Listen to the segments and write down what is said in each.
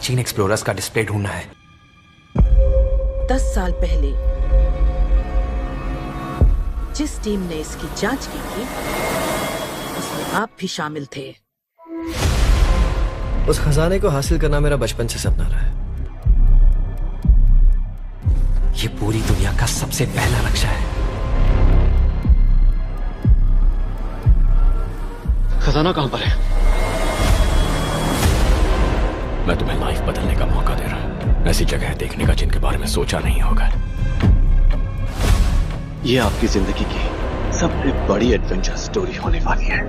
प्राचीन एक्सप्लोरर्स का डिस्प्ले ढूंढना है। 10 साल पहले जिस टीम ने इसकी जांच की थी उसमें आप भी शामिल थे। उस खजाने को हासिल करना मेरा बचपन से सपना रहा है। ये पूरी दुनिया का सबसे पहला रक्षा है। खजाना कहां पर है? मैं तुम्हें लाइफ बदलने का मौका दे रहा हूं, ऐसी जगह देखने का जिनके बारे में सोचा नहीं होगा। ये आपकी जिंदगी की सबसे बड़ी एडवेंचर स्टोरी होने वाली है।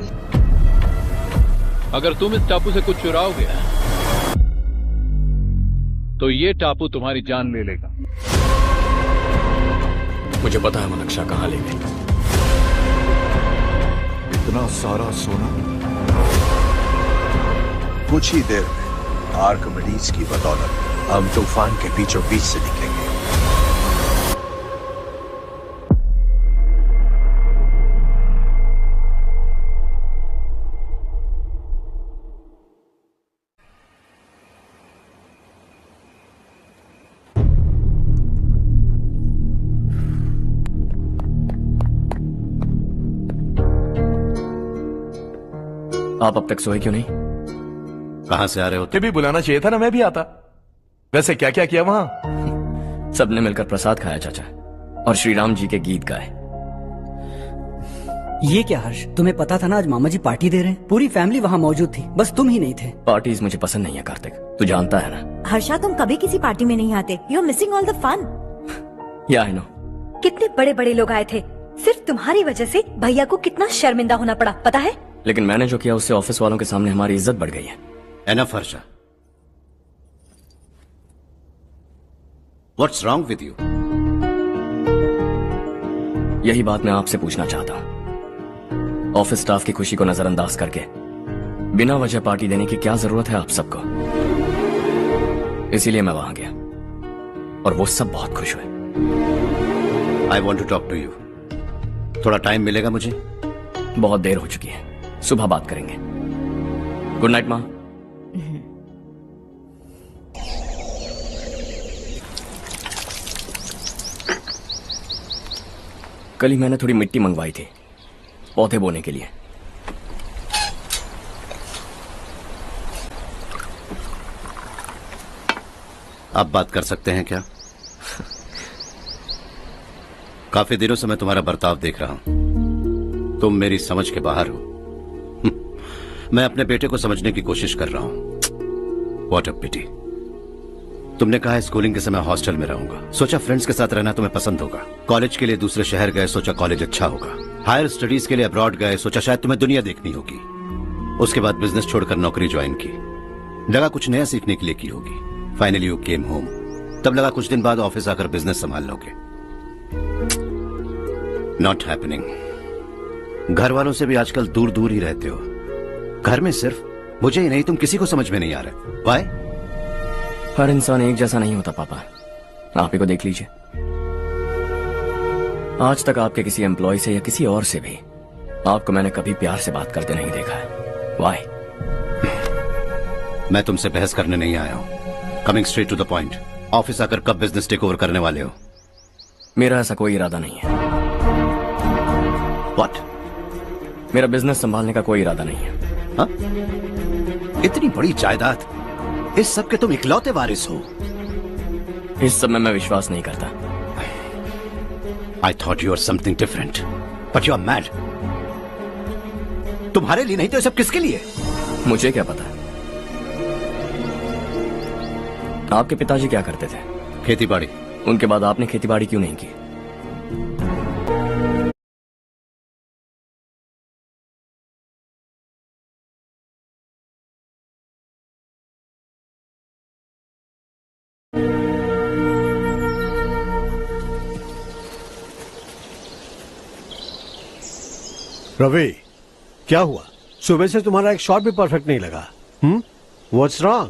अगर तुम इस टापू से कुछ चुराओगे तो ये टापू तुम्हारी जान ले लेगा। मुझे पता है वो नक्शा कहां ले गई। इतना सारा सोना कुछ ही देर में आर्किमिडीज की बदौलत हम तूफान के बीचों बीच से निकलेंगे। आप अब तक सोए क्यों नहीं? कहां से आ रहे हो? ये भी बुलाना चाहिए था ना, मैं भी आता। वैसे क्या क्या किया वहां? सबने मिलकर प्रसाद खाया चाचा, और श्री राम जी के गीत गाए। ये क्या हर्ष, तुम्हें पता था ना आज मामा जी पार्टी दे रहे हैं? पूरी फैमिली वहाँ मौजूद थी, बस तुम ही नहीं थे। पार्टीज मुझे पसंद नहीं है कार्तिक, तू जानता है ना। हर्षा, तुम कभी किसी पार्टी में नहीं आते। You are missing all the fun. Yeah I no. कितने बड़े बड़े लोग आए थे, सिर्फ तुम्हारी वजह से भैया को कितना शर्मिंदा होना पड़ा, पता है? लेकिन मैंने जो किया उससे ऑफिस वालों के सामने हमारी इज्जत बढ़ गई है। Enough Harsha, what's wrong with you? यही बात मैं आपसे पूछना चाहता हूं। ऑफिस स्टाफ की खुशी को नजरअंदाज करके बिना वजह पार्टी देने की क्या जरूरत है आप सबको? इसीलिए मैं वहां गया और वो सब बहुत खुश हुए। I want to talk to you. थोड़ा टाइम मिलेगा मुझे? बहुत देर हो चुकी है, सुबह बात करेंगे। गुड नाइट माँ। कल ही मैंने थोड़ी मिट्टी मंगवाई थी पौधे बोने के लिए। आप बात कर सकते हैं क्या? काफी दिनों से मैं तुम्हारा बर्ताव देख रहा हूं, तुम मेरी समझ के बाहर हो। मैं अपने बेटे को समझने की कोशिश कर रहा हूं। व्हाट अ पिटी। तुमने कहा स्कूलिंग के समय हॉस्टल में रहूंगा, सोचा फ्रेंड्स के साथ रहना तुम्हें पसंद होगा। कॉलेज के लिए दूसरे शहर गए, सोचा कॉलेज अच्छा होगा। हायर स्टडीज के लिए अब्रॉड गए, सोचा शायद तुम्हें दुनिया देखनी होगी। उसके बाद बिजनेस छोड़कर नौकरी ज्वाइन की, लगा कुछ नया सीखने के लिए की होगी। फाइनली यू केम होम, तब लगा कुछ दिन बाद ऑफिस आकर बिजनेस संभाल लोगे। Not happening. घर वालों से भी आजकल दूर दूर ही रहते हो। घर में सिर्फ मुझे ही नहीं, तुम किसी को समझ में नहीं आ रहे। वाई? हर इंसान एक जैसा नहीं होता पापा, आप ही को देख लीजिए। आज तक आपके किसी एम्प्लॉय से या किसी और से भी आपको मैंने कभी प्यार से बात करते नहीं देखा है। वाई? मैं तुमसे बहस करने नहीं आया हूं। Coming straight to the point, office आकर कब बिजनेस टेक ओवर करने वाले हो? मेरा ऐसा कोई इरादा नहीं है। व्हाट? मेरा बिजनेस संभालने का कोई इरादा नहीं है। हा? इतनी बड़ी जायदाद, इस सब के तुम इकलौते वारिस हो। इस सब में मैं विश्वास नहीं करता। I thought you were something different, but you are mad. तुम्हारे लिए नहीं तो ये सब किसके लिए? मुझे क्या पता। आपके पिताजी क्या करते थे? खेतीबाड़ी। उनके बाद आपने खेतीबाड़ी क्यों नहीं की? रवि, क्या हुआ? सुबह से तुम्हारा एक शॉट भी परफेक्ट नहीं लगा। What's wrong?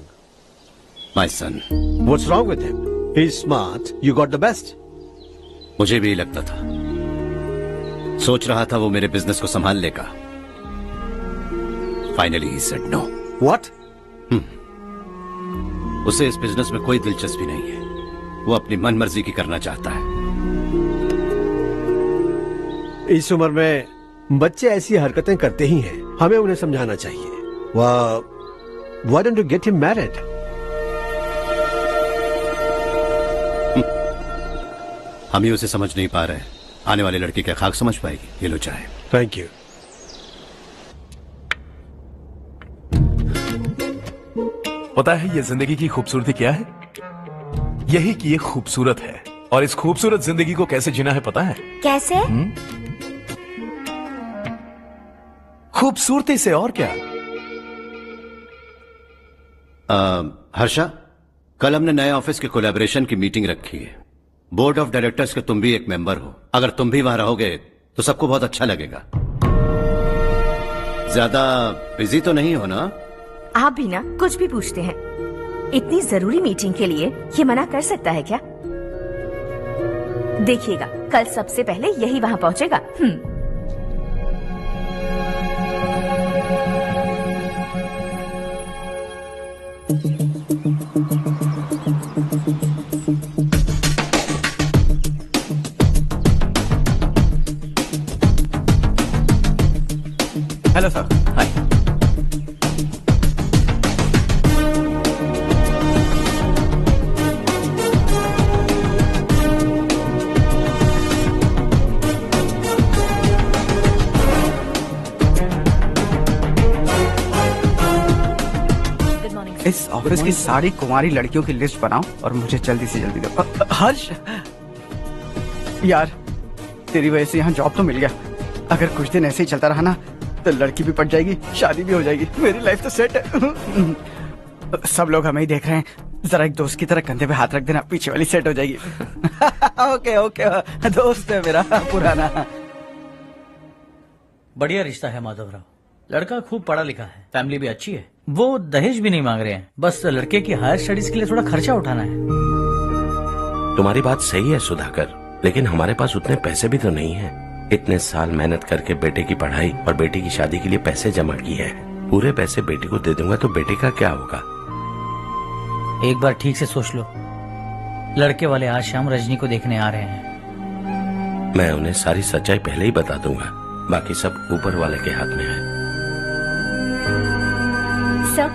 My son. What's wrong with him? He's smart. You got the best. मुझे भी लगता था, सोच रहा था वो मेरे बिजनेस को संभाल लेगा। Finally he said no. What? उसे इस बिजनेस में कोई दिलचस्पी नहीं है। वो अपनी मनमर्जी की करना चाहता है। इस उम्र में बच्चे ऐसी हरकतें करते ही हैं, हमें उन्हें समझाना चाहिए। Why don't you get him married? हम ही उसे समझ नहीं पा रहे। आने वाली लड़की क्या खाक समझ पाएगी? ये लो चाहे। Thank you. पता है ये जिंदगी की खूबसूरती क्या है? यही कि ये खूबसूरत है, और इस खूबसूरत जिंदगी को कैसे जीना है पता है? कैसे? खूबसूरती से, और क्या। हर्षा, कल हमने नए ऑफिस के कोलैबोरेशन की मीटिंग रखी है। बोर्ड ऑफ डायरेक्टर्स के तुम भी एक मेंबर हो। अगर तुम भी वहां रहोगे तो सबको बहुत अच्छा लगेगा। ज्यादा बिजी तो नहीं हो ना? आप भी ना कुछ भी पूछते हैं। इतनी जरूरी मीटिंग के लिए ये मना कर सकता है क्या? देखिएगा, कल सबसे पहले यही वहां पहुंचेगा। Hello sir. हाय। इस ऑफिस की सारी कुंवारी लड़कियों की लिस्ट बनाओ और मुझे जल्दी से जल्दी दो। हर्ष यार, तेरी वजह से यहाँ जॉब तो मिल गया। अगर कुछ दिन ऐसे ही चलता रहा ना तो लड़की भी पट जाएगी, शादी भी हो जाएगी, मेरी लाइफ तो सेट है। सब लोग हमें ही देख रहे हैं, जरा एक दोस्त की तरह कंधे पे हाथ रख देना, पीछे वाली सेट हो जाएगी। ओके ओके, दोस्त है मेरा पुराना। बढ़िया रिश्ता है माधवराव। लड़का खूब पढ़ा लिखा है, फैमिली भी अच्छी है। वो दहेज भी नहीं मांग रहे हैं, बस लड़के की हायर स्टडीज के लिए थोड़ा खर्चा उठाना है। तुम्हारी बात सही है सुधाकर, लेकिन हमारे पास उतने पैसे भी तो नहीं है। इतने साल मेहनत करके बेटे की पढ़ाई और बेटी की शादी के लिए पैसे जमा किए हैं। पूरे पैसे बेटी को दे दूंगा तो बेटे का क्या होगा? एक बार ठीक से सोच लो। लड़के वाले आज शाम रजनी को देखने आ रहे हैं। मैं उन्हें सारी सच्चाई पहले ही बता दूंगा, बाकी सब ऊपर वाले के हाथ में है। सर,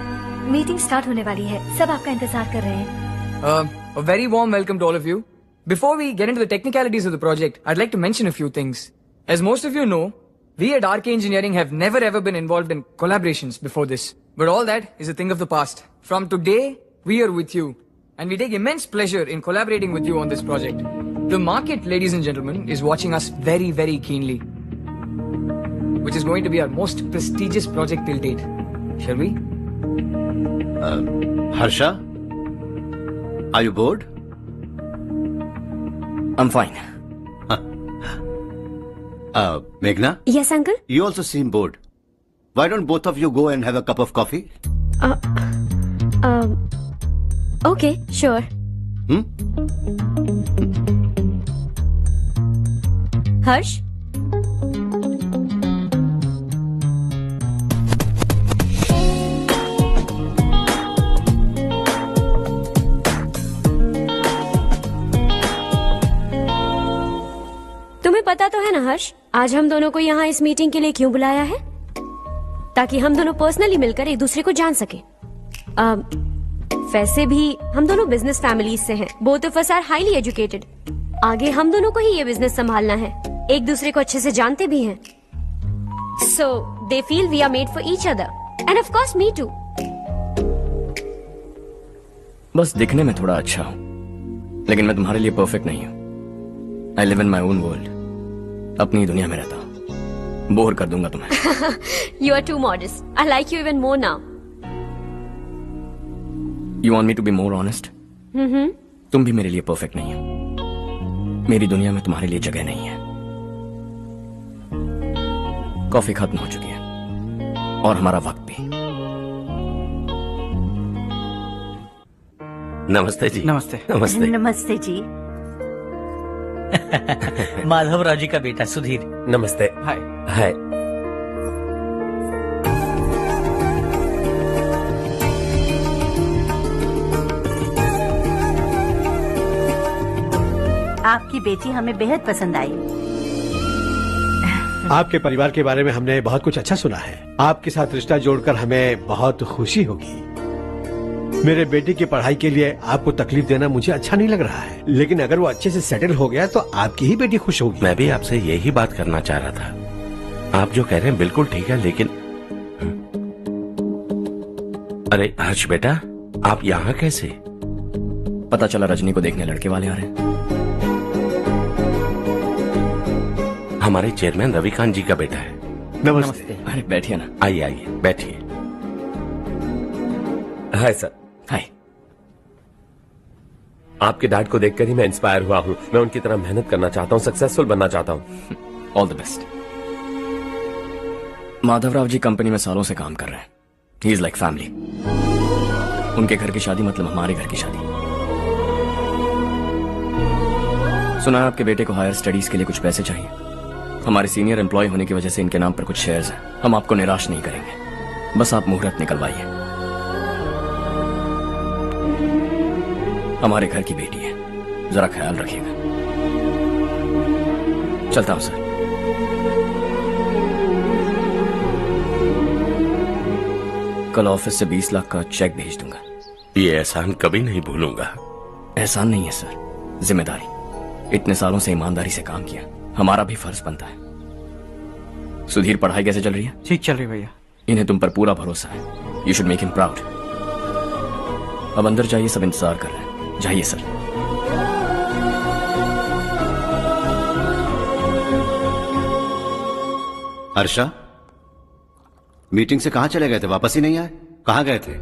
मीटिंग स्टार्ट होने वाली है, सब आपका इंतजार कर रहे हैं। A very warm welcome to all of you. Before we get into the technicalities of the project, I'd like to mention a few things. As most of you know, we at RK Engineering have never ever been involved in collaborations before this. But all that is a thing of the past. From today, we are with you. And we take immense pleasure in collaborating with you on this project. The market, ladies and gentlemen, is watching us very, very keenly. Which is going to be our most prestigious project till date. Shall we? Harsha? Are you bored? I'm fine. Meghna? Yes, uncle? You also seem bored. Why don't both of you go and have a cup of coffee? Okay, sure. Harsh? तुम्हें पता तो है ना हर्ष, आज हम दोनों को यहाँ इस मीटिंग के लिए क्यों बुलाया है? ताकि हम दोनों पर्सनली मिलकर एक दूसरे को जान सके। वैसे भी हम दोनों बिजनेस फैमिलीज से हैं। Both of us are highly educated. आगे हम दोनों को ही ये बिजनेस संभालना है। एक दूसरे को अच्छे से जानते भी हैं। So they feel we are made for each other and of course me too. बस दिखने में थोड़ा अच्छा हूँ, लेकिन मैं तुम्हारे लिए परफेक्ट नहीं हूँ। I live in my own world. अपनी दुनिया में रहता हूँ। बोर कर दूंगा तुम्हें। You are too modest. I like you even more now. You want me to be more honest? तुम भी मेरे लिए परफेक्ट नहीं हो। मेरी दुनिया में तुम्हारे लिए जगह नहीं है। कॉफी खत्म हो चुकी है और हमारा वक्त भी। नमस्ते जी। नमस्ते। नमस्ते। नमस्ते जी। माधवराव जी का बेटा सुधीर। नमस्ते। हाय। हाय। आपकी बेटी हमें बेहद पसंद आई। आपके परिवार के बारे में हमने बहुत कुछ अच्छा सुना है। आपके साथ रिश्ता जोड़कर हमें बहुत खुशी होगी। मेरे बेटे की पढ़ाई के लिए आपको तकलीफ देना मुझे अच्छा नहीं लग रहा है, लेकिन अगर वो अच्छे से सेटल हो गया तो आपकी ही बेटी खुश होगी। मैं भी आपसे यही बात करना चाह रहा था। आप जो कह रहे हैं बिल्कुल ठीक है, लेकिन अरे हर्ष बेटा, आप यहाँ कैसे? पता चला रजनी को देखने लड़के वाले आ रहे हैं। हमारे चेयरमैन रविकांत जी का बेटा है। नमस्ते। अरे बैठिए ना। आइए आइए बैठिए। Hi sir. हाय। आपके डैड को देखकर ही मैं इंस्पायर हुआ हूँ। मैं उनकी तरह मेहनत करना चाहता हूँ, सक्सेसफुल बनना चाहता हूँ। All the best. Madhavrao ji company में सालों से काम कर रहे हैं। He is like family. उनके घर की शादी मतलब हमारे घर की शादी। सुना है आपके बेटे को हायर स्टडीज के लिए कुछ पैसे चाहिए। हमारे सीनियर एम्प्लॉय होने की वजह से इनके नाम पर कुछ शेयर्स हैं। हम आपको निराश नहीं करेंगे, बस आप मुहूर्त निकलवाइए। हमारे घर की बेटी है, जरा ख्याल रखिएगा। चलता हूं सर। कल ऑफिस से 20 लाख का चेक भेज दूंगा। ये एहसान कभी नहीं भूलूंगा। एहसान नहीं है सर, जिम्मेदारी। इतने सालों से ईमानदारी से काम किया, हमारा भी फर्ज बनता है। सुधीर, पढ़ाई कैसे चल रही है? ठीक चल रही भैया। इन्हें तुम पर पूरा भरोसा है। You should make him proud. अब अंदर जाइए, सब इंतजार कर रहे हैं। जाइए सर। हर्षा, मीटिंग से कहां चले गए थे? वापस ही नहीं आए? कहां गए थे?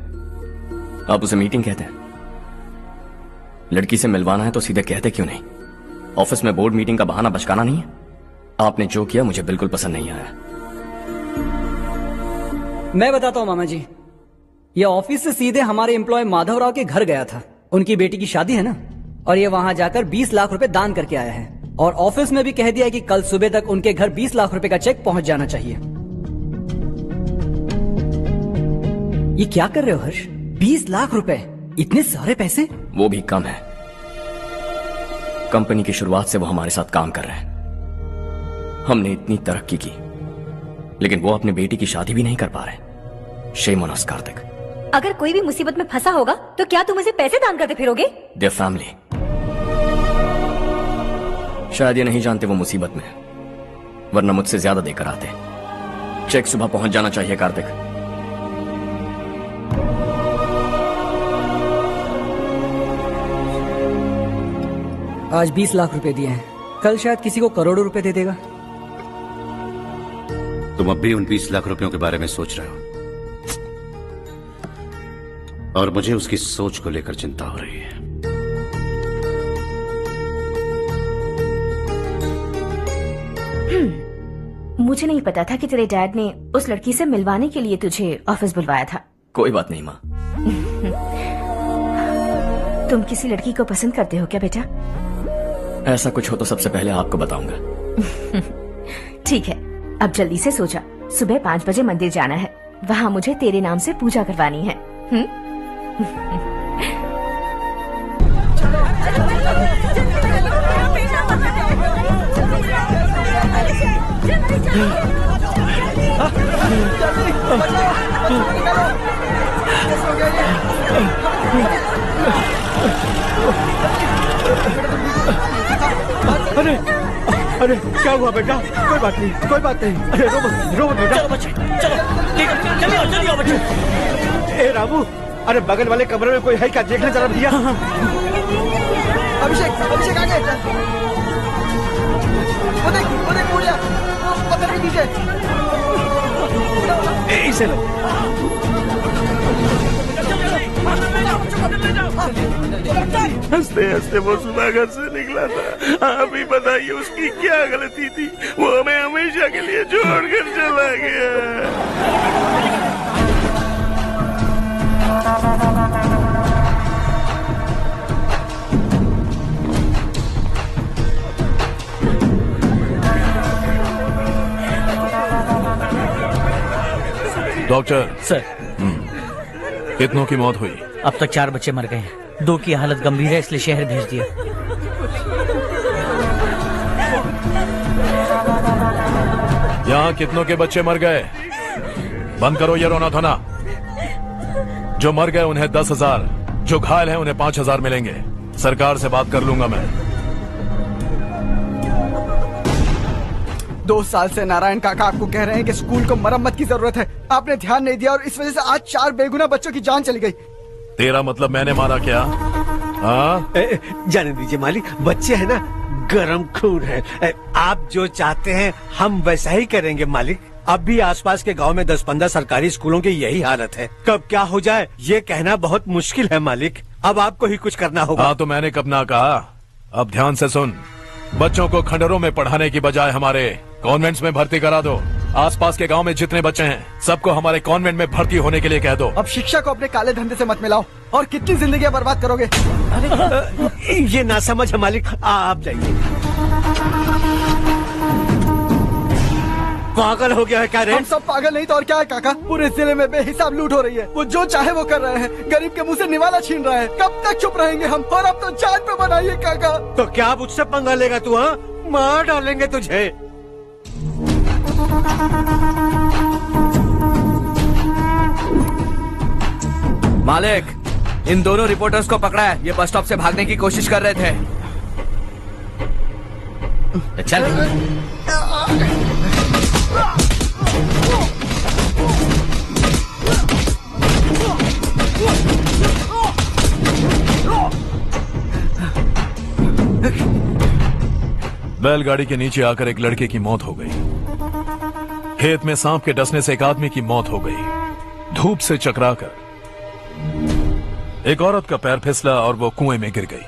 आप उसे मीटिंग कहते हैं? लड़की से मिलवाना है तो सीधे कहते क्यों नहीं? ऑफिस में बोर्ड मीटिंग का बहाना बचकाना नहीं है। आपने जो किया मुझे बिल्कुल पसंद नहीं आया। मैं बताता हूँ मामा जी, ये ऑफिस से सीधे हमारे एम्प्लॉय माधवराव के घर गया था। उनकी बेटी की शादी है ना, और ये वहां जाकर 20 लाख रुपए दान करके आया है। और ऑफिस में भी कह दिया कि कल सुबह तक उनके घर 20 लाख रुपए का चेक पहुंच जाना चाहिए। ये क्या कर रहे हो हर्ष? 20 लाख रुपए, इतने सारे पैसे? वो भी कम है। कंपनी की शुरुआत से वो हमारे साथ काम कर रहे हैं। हमने इतनी तरक्की की, लेकिन वो अपनी बेटी की शादी भी नहीं कर पा रहे। Shame on us Kartik. अगर कोई भी मुसीबत में फंसा होगा तो क्या तुम उसे पैसे दान करते फिरोगे? Their family. शायद ये नहीं जानते वो मुसीबत में है, वरना मुझसे ज्यादा देकर आते। चेक सुबह पहुंच जाना चाहिए कार्तिक। आज 20 लाख रुपए दिए हैं, कल शायद किसी को करोड़ों रुपए दे देगा। तुम अब भी उन 20 लाख रुपयों के बारे में सोच रहे हो, और मुझे उसकी सोच को लेकर चिंता हो रही है। मुझे नहीं पता था कि तेरे डैड ने उस लड़की से मिलवाने के लिए तुझे ऑफिस बुलवाया था। कोई बात नहीं माँ। तुम किसी लड़की को पसंद करते हो क्या बेटा? ऐसा कुछ हो तो सबसे पहले आपको बताऊंगा। ठीक है, अब जल्दी से सो जा। सुबह 5 बजे मंदिर जाना है, वहाँ मुझे तेरे नाम से पूजा करवानी है। अरे अरे क्या हुआ बेटा? कोई बात नहीं, कोई बात नहीं। अरे रो मत बेटा। चलो बच्चे, चलो जल्दी आओ बच्चे। ए रामू, अरे बगल वाले कमरे में कोई है क्या? देखना जरा भैया। अभिषेक, अभिषेक आ गए। वो देख मुड़िया, वो पकड़ के दीजिए। इसे लो। हंसते हंसते वो सुबह घर से निकला था। आप ही बताइए उसकी क्या गलती थी? वो हमें हमेशा के लिए छोड़कर चला गया। डॉक्टर सर, कितनों की मौत हुई? अब तक 4 बच्चे मर गए हैं, 2 की हालत गंभीर है, इसलिए शहर भेज दिया। यहाँ कितनों के बच्चे मर गए? बंद करो ये रोना धोना। जो मर गए उन्हें 10,000, जो घायल हैं उन्हें 5,000 मिलेंगे। सरकार से बात कर लूंगा मैं। 2 साल से नारायण काका आपको कह रहे हैं कि स्कूल को मरम्मत की जरूरत है। आपने ध्यान नहीं दिया और इस वजह से आज 4 बेगुनाह बच्चों की जान चली गई। तेरा मतलब मैंने मारा क्या? हाँ, जाने दीजिए मालिक, बच्चे हैं ना, गरम खून है। आप जो चाहते हैं हम वैसा ही करेंगे मालिक। अब भी आसपास के गांव में 10-15 सरकारी स्कूलों की यही हालत है। कब क्या हो जाए ये कहना बहुत मुश्किल है मालिक। अब आपको ही कुछ करना होगा। हाँ तो मैंने कब ना कहा। अब ध्यान से सुन, बच्चों को खंडरों में पढ़ाने की बजाय हमारे कॉन्वेंट्स में भर्ती करा दो। आसपास के गांव में जितने बच्चे हैं सबको हमारे कॉन्वेंट में भर्ती होने के लिए कह दो। अब शिक्षा को अपने काले धंधे से मत मिलाओ। और कितनी जिंदगियां बर्बाद करोगे? ये ना समझ है मालिक, आप जाइए। पागल हो गया है क्या रे? हम सब पागल नहीं तो और क्या है काका। पूरे जिले में बेहिसाब लूट हो रही है। वो जो चाहे वो कर रहे हैं। गरीब के मुंह से निवाला छीन रहा है। कब तक चुप रहेंगे हम? और अब तो जान पे बनाइए काका। तो क्या मुझसे पंगा लेगा तू? हाँ, मार डालेंगे तुझे। मालिक, इन दोनों रिपोर्टर्स को पकड़ा है। ये बस स्टॉप से भागने की कोशिश कर रहे थे। चल। बैलगाड़ी के नीचे आकर एक लड़के की मौत हो गई। खेत में सांप के डसने से एक आदमी की मौत हो गई। धूप से चकराकर एक औरत का पैर फिसला और वो कुएं में गिर गई।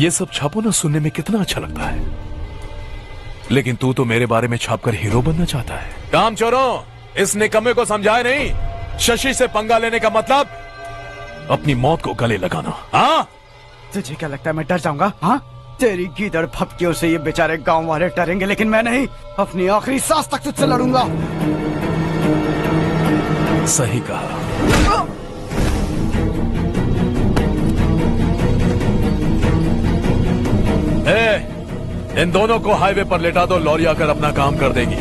ये सब छापो ना, सुनने में कितना अच्छा लगता है। लेकिन तू तो मेरे बारे में छापकर हीरो बनना चाहता है। काम चोरों, इस निकम्मे को समझाए नहीं। शशि से पंगा लेने का मतलब अपनी मौत को गले लगाना। हाँ, तुझे क्या लगता है मैं डर जाऊंगा? हाँ, तेरी गीदड़ फपकियों से ये बेचारे गांव वाले डरेंगे, लेकिन मैं नहीं। अपनी आखिरी सांस तक तुझसे लड़ूंगा। सही कहा। इन दोनों को हाईवे पर लेटा दो। लॉरी आकर अपना काम कर देगी।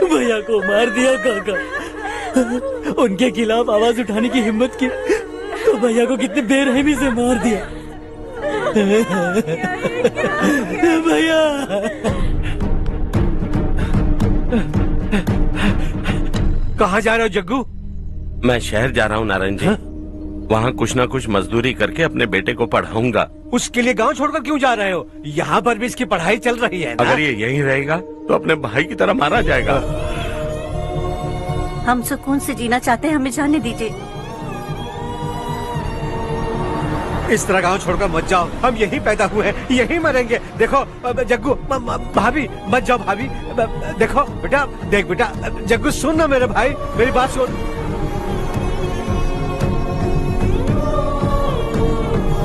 भैया को मार दिया काका। उनके खिलाफ आवाज उठाने की हिम्मत की तो भैया को कितने बेरहमी से मार दिया। भैया कहाँ जा रहे हो जग्गू? मैं शहर जा रहा हूँ नारायण जी। वहाँ कुछ ना कुछ मजदूरी करके अपने बेटे को पढ़ाऊंगा। उसके लिए गांव छोड़कर क्यों जा रहे हो? यहाँ पर भी इसकी पढ़ाई चल रही है ना? अगर ये यहीं रहेगा तो अपने भाई की तरह मारा जाएगा। हम सुकून से जीना चाहते हैं, हमें जाने दीजिए। इस तरह गांव छोड़कर मत जाओ। हम यहीं पैदा हुए हैं, यहीं मरेंगे। देखो जग्गू, भाभी मत जाओ। भाभी देखो बेटा, देख बेटा, जग्गू सुन ना मेरे भाई, मेरी बात सुन।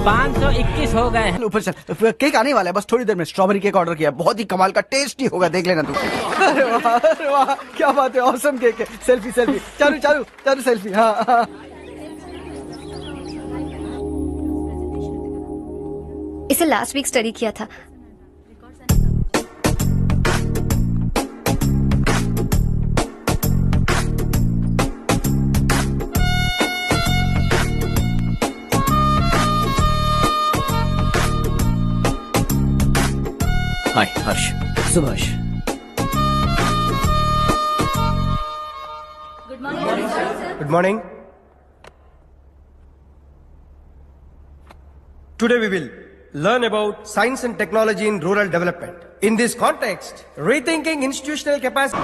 521 हो गए। ऊपर चल, केक आने वाला है बस थोड़ी देर में। स्ट्रॉबेरी केक ऑर्डर किया, बहुत ही कमाल का टेस्टी होगा, देख लेना तू। अरे वाह, अरे वाह, क्या बात है, ऑसम केक है। सेल्फी सेल्फी, चालू चालू चालू सेल्फी। हाँ हाँ, इसे लास्ट वीक स्टडी किया था। हाय हर्ष। Subhash. Good morning. Today we will learn about science and technology in rural development. In this context, rethinking institutional capacity.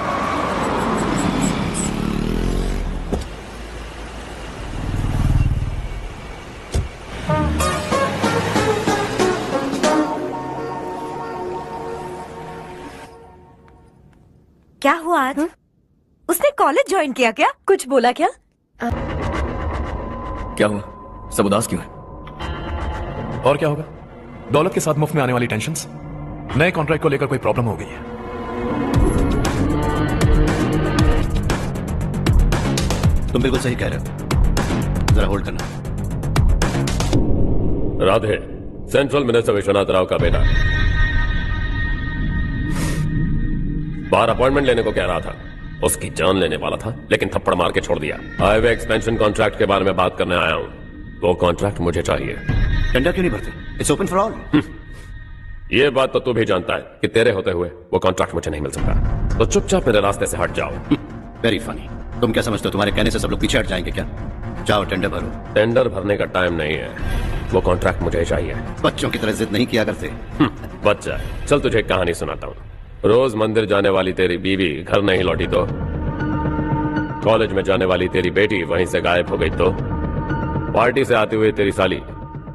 क्या हुआ आज? उसने कॉलेज ज्वाइन किया क्या? कुछ बोला क्या? क्या हुआ? सब उदास क्यों है? और क्या होगा? दौलत के साथ मुफ्त में आने वाली टेंशन्स। नए कॉन्ट्रैक्ट को लेकर कोई प्रॉब्लम हो गई है। तुम बिल्कुल सही कह रहे हो। जरा होल्ड करना। राधे, सेंट्रल मिनिस्टर विश्वनाथ राव का बेटा बाहर अपॉइंटमेंट लेने को कह रहा था। उसकी जान लेने वाला था, लेकिन थप्पड़ मार के छोड़ दिया। हाईवे एक्सपेंशन कॉन्ट्रैक्ट के बारे में बात करने आया हूं। वो कॉन्ट्रैक्ट मुझे चाहिए। टेंडर क्यों नहीं भरते? It's open for all. ये बात तो तू भी जानता है कि तेरे होते हुए वो कॉन्ट्रैक्ट मुझे नहीं मिल सकता। तो चुपचाप मेरे रास्ते से हट जाओ। Very funny. तुम क्या समझते हो तुम्हारे कहने से सब लोग पीछे हट जाएंगे क्या? जाओ टेंडर भरो। टेंडर भरने का टाइम नहीं है, वो कॉन्ट्रैक्ट मुझे चाहिए। बच्चों की तरह जिद नहीं किया करते। बच्चा, चल तुझे एक कहानी सुनाता हूँ। रोज मंदिर जाने वाली तेरी बीवी घर नहीं लौटी तो, कॉलेज में जाने वाली तेरी बेटी वहीं से गायब हो गई तो, पार्टी से आती हुई तेरी साली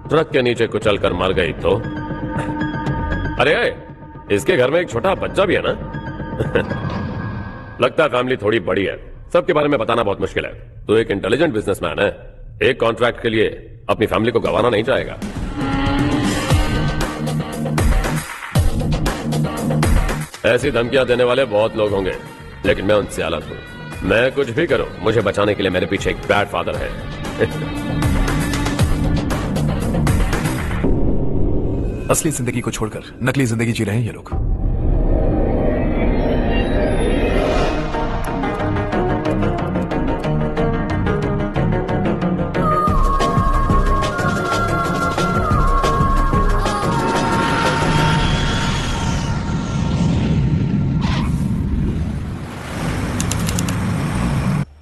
ट्रक के नीचे कुचल कर मर गई तो, अरे इसके घर में एक छोटा बच्चा भी है ना। लगता है फैमिली थोड़ी बड़ी है, सबके बारे में बताना बहुत मुश्किल है। तो एक इंटेलिजेंट बिजनेसमैन है, एक कॉन्ट्रैक्ट के लिए अपनी फैमिली को गंवाना नहीं चाहेगा। ऐसी धमकियां देने वाले बहुत लोग होंगे, लेकिन मैं उनसे अलग हूं। मैं कुछ भी करूं, मुझे बचाने के लिए मेरे पीछे एक बैड फादर है। असली जिंदगी को छोड़कर नकली जिंदगी जी रहे हैं ये लोग।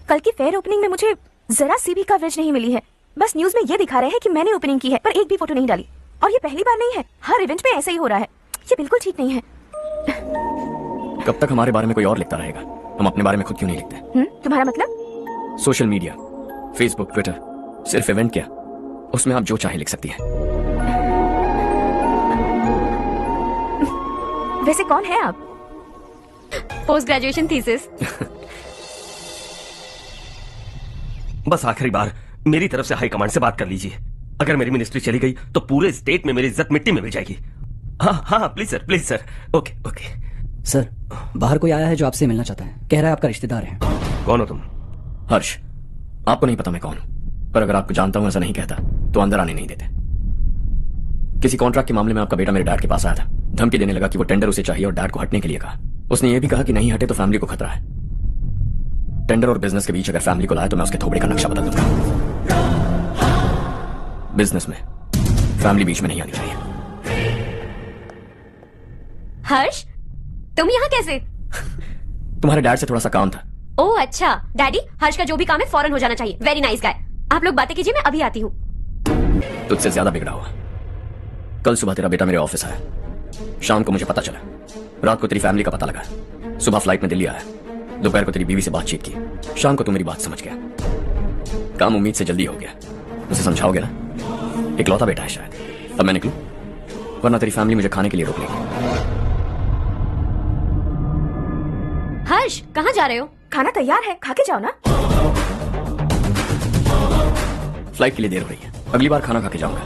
कल की फेयर ओपनिंग में मुझे जरा सी भी कवरेज नहीं मिली है। बस न्यूज में ये दिखा रहे हैं कि मैंने ओपनिंग की है, पर एक भी फोटो नहीं डाली। और ये पहली बार नहीं है, हर इवेंट पे ऐसा ही हो रहा है। ये बिल्कुल ठीक नहीं है। कब तक हमारे बारे में कोई और लिखता रहेगा? हम अपने बारे में खुद क्यों नहीं लिखते? तुम्हारा मतलब? सोशल मीडिया, फेसबुक, ट्विटर, सिर्फ इवेंट क्या, उसमें आप जो चाहे लिख सकती हैं। वैसे कौन है आप? Post graduation thesis. बस आखिरी बार मेरी तरफ से हाई कमांड से बात कर लीजिए। अगर मेरी मिनिस्ट्री चली गई तो पूरे स्टेट में मेरी इज्जत मिट्टी में मिल जाएगी। हाँ हाँ please sir. Okay okay sir, बाहर कोई आया है जो आपसे मिलना चाहता है। कह रहा है आपका रिश्तेदार है। कौन हो तुम? हर्ष। आपको नहीं पता मैं कौन हूं, पर अगर आपको जानता हूं ऐसा नहीं कहता तो अंदर आने नहीं देते। किसी कॉन्ट्रैक्ट के मामले में आपका बेटा मेरे डैड के पास आया था। धमकी देने लगा कि वो टेंडर उसे चाहिए और डैड को हटने के लिए कहा। उसने ये भी कहा कि नहीं हटे तो फैमिली को खतरा है। टेंडर और बिजनेस के बीच अगर फैमिली को लाए तो मैं उसके थोबड़े का नक्शा बदल दूंगा। बिजनेस में फैमिली बीच में नहीं आनी चाहिए। हर्ष, तुम यहाँ कैसे? तुम्हारे डैड से थोड़ा सा काम था। ओह अच्छा, डैडी, हर्ष का जो भी काम है फौरन हो जाना चाहिए। Very nice guy. आप लोग बातें कीजिए, मैं अभी आती हूँ। तुझसे ज्यादा बिगड़ा हुआ। कल सुबह तेरा बेटा मेरे ऑफिस आया, शाम को मुझे पता चला, रात को तेरी फैमिली का पता लगा, सुबह फ्लाइट में दिल्ली आया, दोपहर को तेरी बीवी से बातचीत की, शाम को तू मेरी बात समझ गया। काम उम्मीद से जल्दी हो गया। उसे समझाओगे ना? इकलौता बेटा है शायद। अब मैं निकलूं, वरना तेरी फैमिली मुझे खाने के लिए रोक लेगी। हर्ष, कहाँ जा रहे हो? खाना तैयार है, खा के जाओ ना। फ्लाइट के लिए देर हो रही है, अगली बार खाना खा के जाऊंगा।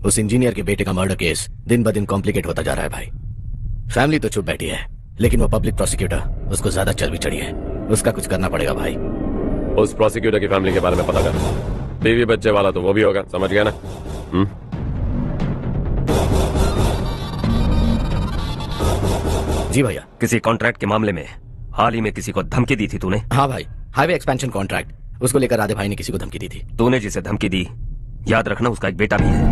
उस इंजीनियर के बेटे का मर्डर केस दिन ब दिन कॉम्प्लिकेट होता जा रहा है भाई। फैमिली तो चुप बैठी है, लेकिन वो पब्लिक प्रोसिक्यूटर, उसको ज्यादा चर्बी चढ़ी है। उसका कुछ करना पड़ेगा भाई। उस प्रोसिक्यूटर की फैमिली के बारे में पता कर। बीवी बच्चे वाला तो वो भी होगा, समझ गया ना? जी भैया। किसी कॉन्ट्रैक्ट के मामले में हाल ही में किसी को धमकी दी थी तूने? हाँ भाई, हाईवे एक्सपेंशन कॉन्ट्रैक्ट, उसको लेकर राधे भाई ने किसी को धमकी दी थी। तूने जिसे धमकी दी, याद रखना उसका एक बेटा भी है,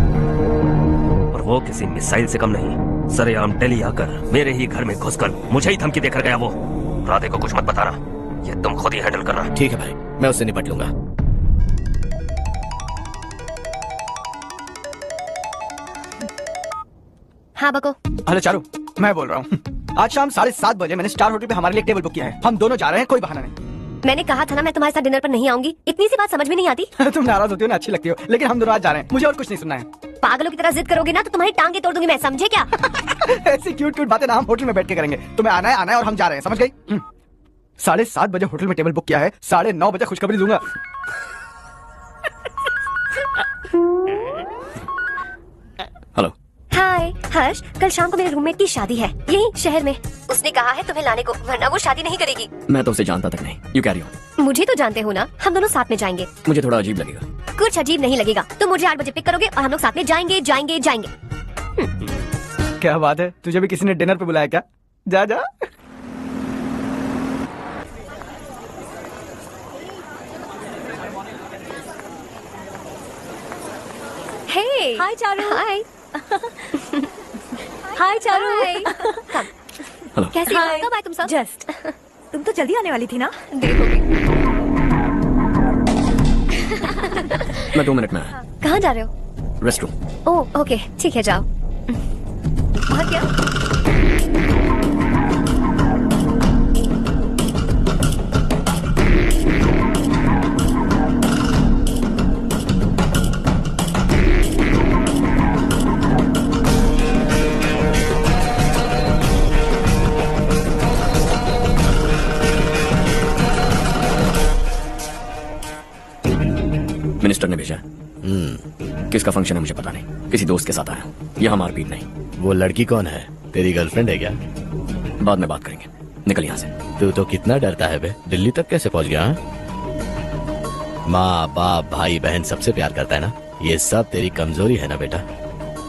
और वो किसी मिसाइल से कम नहीं। सरेआम दिल्ली आकर मेरे ही घर में घुसकर मुझे ही धमकी देकर गया वो। राधे को कुछ मत बताना, ये तुम खुद ही हैंडल करना। ठीक है भाई, मैं उससे निपट लूंगा। हाँ बको। हेलो चारू, मैं बोल रहा हूँ। आज शाम 7:30 बजे मैंने स्टार होटल पे हमारे लिए टेबल बुक किया है। हम दोनों जा रहे हैं, कोई बहाना नहीं। मैंने कहा था ना मैं तुम्हारे साथ डिनर पर नहीं आऊंगी। इतनी सी बात समझ में नहीं आती? तुम नाराज होती हो ना, अच्छी लगती हो, लेकिन हम दोनों आज जा रहे हैं। मुझे और कुछ नहीं सुनना है। पागलों की तरह जिद करोगे ना तो तुम्हारी टांगे तोड़ दूंगी मैं, समझे क्या? ऐसी क्यूट क्यूट बातें ना हम होटल में बैठ के करेंगे। तुम्हें आना है और हम जा रहे हैं, समझ गई? 7:30 बजे होटल में टेबल बुक किया है, 9:30 बजे खुशखबरी दूंगा। हेलो। हाय। हर्ष, कल शाम को मेरे रूममेट की शादी है यही शहर में। उसने कहा है तुम्हें लाने को, वरना वो शादी नहीं करेगी। मैं तो उसे जानता तक नहीं। You carry on. मुझे तो जानते हो ना, हम दोनों साथ में जाएंगे। मुझे थोड़ा अजीब लगेगा। कुछ अजीब नहीं लगेगा। तुम मुझे 8 बजे पिक करोगे और हम लोग साथ में जाएंगे जाएंगे जाएंगे। क्या बात है, तुझे भी किसी ने डिनर पे बुलाया क्या? जा जा। Hey! Hi, Charu. Hi. हाय चारू। हेलो। कैसे हो? कब आए तुम सब? जस्ट। तुम तो जल्दी आने वाली थी ना? देर हो गई। मैं 2 मिनट में आया। कहाँ जा रहे हो? Rest room. ओह ओके, ठीक है जाओ। और क्या? मिनिस्टर ने भेजा। किसका फंक्शन है मुझे पता नहीं, किसी दोस्त के साथ आया। यहाँ मारपीट नहीं। वो लड़की कौन है? तेरी गर्लफ्रेंड है क्या? बाद में बात करेंगे, निकल यहाँ से। तू तो कितना डरता है बे, दिल्ली तक कैसे पहुँच गया? हाँ? माँ बाप भाई बहन सबसे प्यार करता है ना, ये सब तेरी कमजोरी है ना बेटा।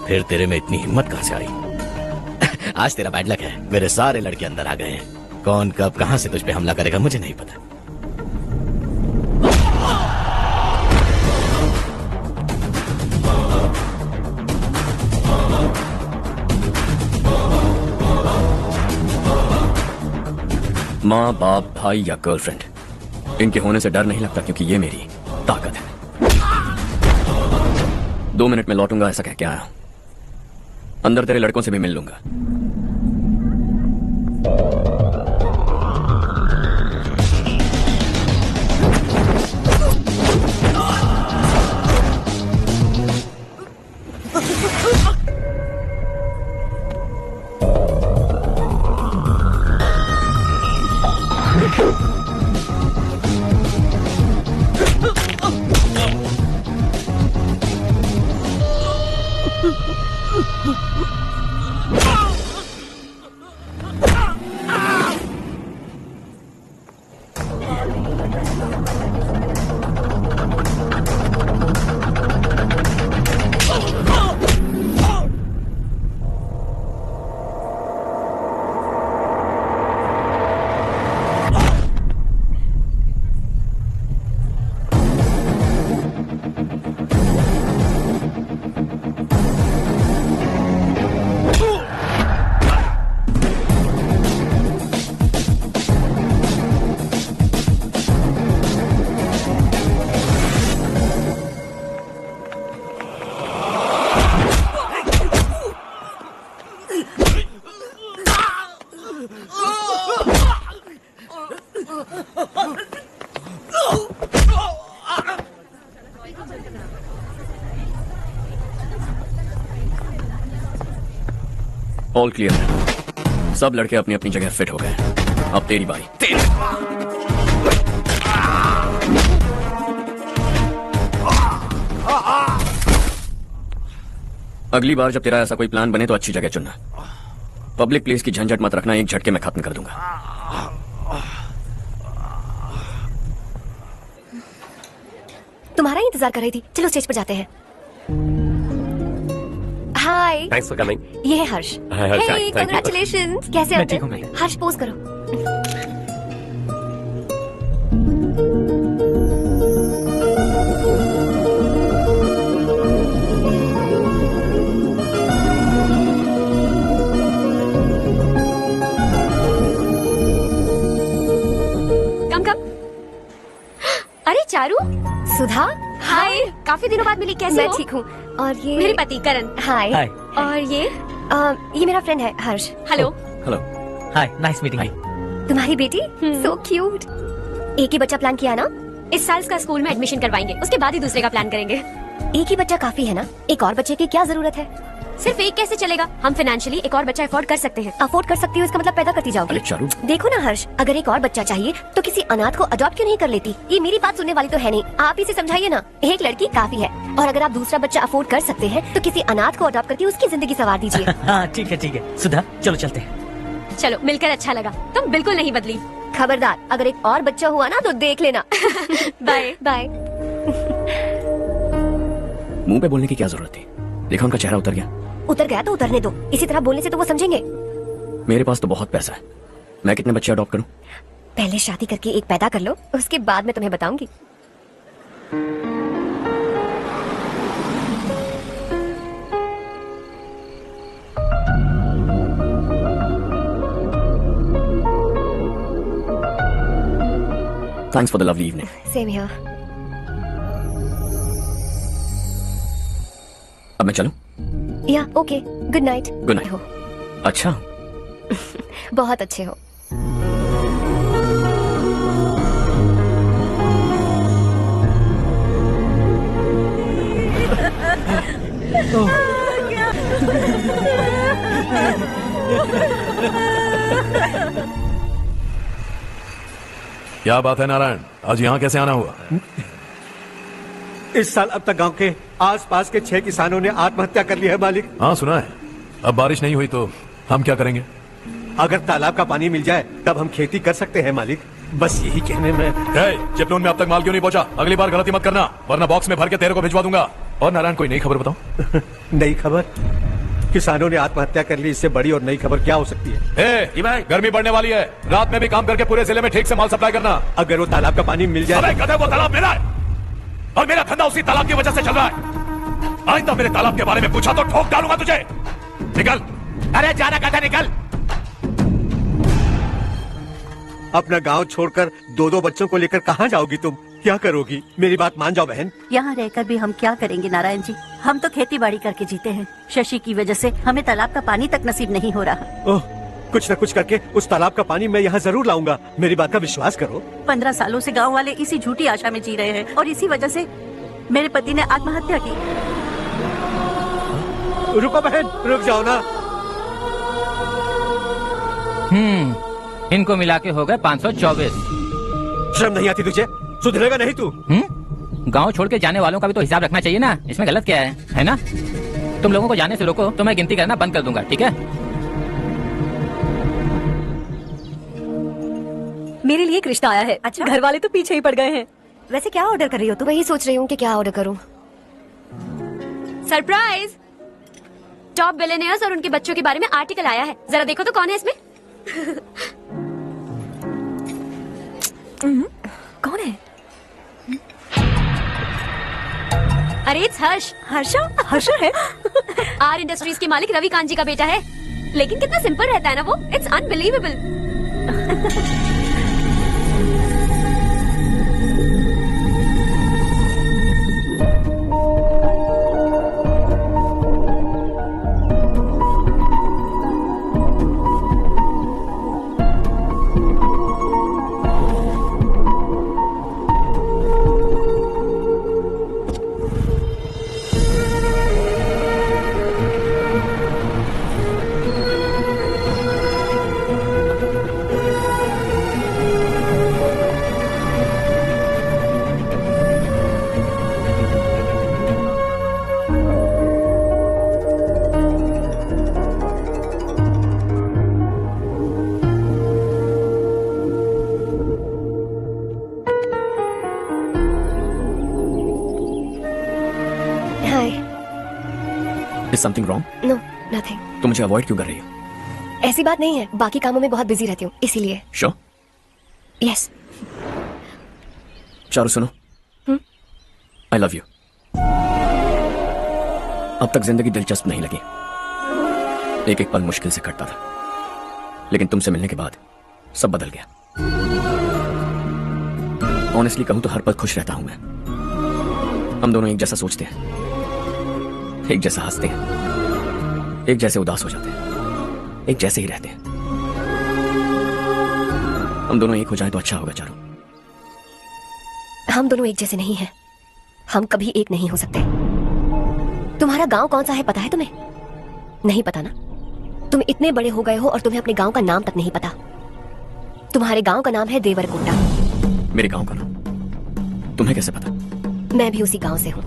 फिर तेरे में इतनी हिम्मत कहाँ से आई? आज तेरा बैड लक है, मेरे सारे लड़के अंदर आ गए हैं। कौन कब कहाँ से तुझ पे हमला करेगा मुझे नहीं पता। माँ बाप भाई या गर्लफ्रेंड, इनके होने से डर नहीं लगता, क्योंकि ये मेरी ताकत है। 2 मिनट में लौटूंगा ऐसा कह के आया। अंदर तेरे लड़कों से भी मिल लूंगा। ऑल क्लियर है। सब लड़के अपनी अपनी जगह फिट हो गए। अब तेरी बारी। अगली बार जब तेरा ऐसा कोई प्लान बने तो अच्छी जगह चुनना। पब्लिक प्लेस की झंझट मत रखना, एक झटके में खत्म कर दूंगा। तुम्हारा ही इंतजार कर रही थी। चलो स्टेज पर जाते हैं। हाय। Thanks for coming. ये है Harsh. Hi Harsh, hey thank you. Congratulations. कैसे मैं हो ठीक हूँ, तुम? हर्ष पोज करो। कम कम। अरे चारू, सुधा, हाय। काफी दिनों बाद मिली, कैसे हो? मैं ठीक हूँ। और ये मेरे पति करण। हाय। हाय। और ये मेरा फ्रेंड है हर्ष। हेलो। हेलो। हाय, नाइस मीटिंग। तुम्हारी बेटी सो क्यूट। एक ही बच्चा प्लान किया ना? इस साल इसका स्कूल में एडमिशन करवाएंगे, उसके बाद ही दूसरे का प्लान करेंगे। एक ही बच्चा काफी है ना? एक और बच्चे की क्या जरूरत है? सिर्फ एक कैसे चलेगा? हम फाइनेंशियली एक और बच्चा अफोर्ड कर सकते हैं। अफोर्ड कर सकती हो इसका मतलब पैदा करती जाओगी। अरे चारू, देखो ना हर्ष, अगर एक और बच्चा चाहिए तो किसी अनाथ को अडॉप्ट क्यों नहीं कर लेती? ये मेरी बात सुनने वाली तो है नहीं, आप इसे समझाइए ना। एक लड़की काफी है, और अगर आप दूसरा बच्चा अफोर्ड कर सकते हैं तो किसी अनाथ को अडॉप्ट करके उसकी जिंदगी संवार दीजिए। हाँ ठीक है सुधा, चलो चलते हैं। चलो, मिलकर अच्छा लगा। तुम बिल्कुल नहीं बदली। खबरदार, अगर एक और बच्चा हुआ ना तो देख लेना। Bye bye. मुंह पे बोलने की क्या जरूरत थी? देखा उनका चेहरा उतर गया। उतर गया तो उतरने दो, इसी तरह बोलने से तो वो समझेंगे। मेरे पास तो बहुत पैसा है, मैं कितने बच्चे अडॉप्ट करूं? पहले शादी करके एक पैदा कर लो, उसके बाद मैं तुम्हें बताऊंगी। Thanks for the lovely evening. Same here. अब मैं चलूं? या okay, good night. Good night. अच्छा, बहुत अच्छे हो। क्या बात है नारायण, आज यहाँ कैसे आना हुआ? इस साल अब तक गांव के आसपास के 6 किसानों ने आत्महत्या कर ली है मालिक। हाँ सुना है। अब बारिश नहीं हुई तो हम क्या करेंगे? अगर तालाब का पानी मिल जाए तब हम खेती कर सकते हैं मालिक। बस यही कहने में। चिपलून में अब तक माल क्यों नहीं पहुंचा? अगली बार गलती मत करना, वरना बॉक्स में भर के तेरे को भिजवा दूंगा। और नारायण, कोई नई खबर बताओ। नई खबर? किसानों ने आत्महत्या कर ली, इससे बड़ी और नई खबर क्या हो सकती है? गर्मी बढ़ने वाली है, रात में भी काम करके पूरे जिले में ठीक से माल सप्लाई करना। अगर वो तालाब का पानी मिल जाए। गधे, वो तालाब मेरा है और मेरा धंधा उसी तालाब की वजह से चल रहा है। आज तो मेरे तालाब के बारे में पूछा तो ठोक डालूंगा तुझे। निकल। अरे जाना गधा, निकल। अपना गांव छोड़कर 2-2 बच्चों को लेकर कहाँ जाओगी तुम? क्या करोगी? मेरी बात मान जाओ बहन। यहाँ रहकर भी हम क्या करेंगे नारायण जी? हम तो खेती बाड़ी करके जीते हैं। शशि की वजह से हमें तालाब का पानी तक नसीब नहीं हो रहा। ओह, कुछ न कुछ करके उस तालाब का पानी मैं यहाँ जरूर लाऊंगा, मेरी बात का विश्वास करो। 15 सालों से गांव वाले इसी झूठी आशा में जी रहे हैं और इसी वजह से मेरे पति ने आत्महत्या की। रुको बहन, रुक जाओ ना। इनको मिला के हो गए 524। शर्म नहीं आती तुझे? सुधरेगा नहीं तू? गांव छोड़ के जाने वालों का भी तो हिसाब रखना चाहिए ना। इसमें गलत क्या है ना? तुम लोगों को जाने से रोको तो मैं गिनती करना बंद कर दूंगा, ठीक है? मेरे लिए एक रिश्ता आया है। अच्छा, घर वाले तो पीछे ही पड़ गए हैं। वैसे क्या ऑर्डर कर रही हो? तो वही सोच रही हूँ कि क्या ऑर्डर करूँ। सरप्राइज! टॉप बिलियनियर्स और उनके बच्चों के बारे में आर्टिकल आया है, जरा देखो तो कौन है इसमें। कौन है? अरे इट्स हर्ष। हर्षा है? आर इंडस्ट्रीज के मालिक रवि कांत जी का बेटा है। लेकिन कितना सिंपल रहता है ना वो, it's unbelievable. Something wrong? No, nothing. तुम मुझे अवॉइड क्यों कर रही हो? ऐसी बात नहीं है, बाकी कामों में बहुत बिजी रहती हूँ इसीलिए। श्योर? यस। चारू सुनो, आई लव यू। अब तक जिंदगी दिलचस्प नहीं लगी, एक एक पल मुश्किल से कटता था, लेकिन तुमसे मिलने के बाद सब बदल गया। ऑनेस्टली कहूं तो हर पल खुश रहता हूं मैं। हम दोनों एक जैसा सोचते हैं, एक जैसा हंसते हैं, एक जैसे उदास हो जाते हैं, एक जैसे ही रहते हैं। हम दोनों एक हो जाए तो अच्छा होगा चारू। हम दोनों एक जैसे नहीं हैं, हम कभी एक नहीं हो सकते। तुम्हारा गांव कौन सा है पता है तुम्हें? नहीं पता ना? तुम इतने बड़े हो गए हो और तुम्हें अपने गांव का नाम तक नहीं पता। तुम्हारे गांव का नाम है देवरकोटा। मेरे गांव का नाम तुम्हें कैसे पता? मैं भी उसी गांव से हूँ।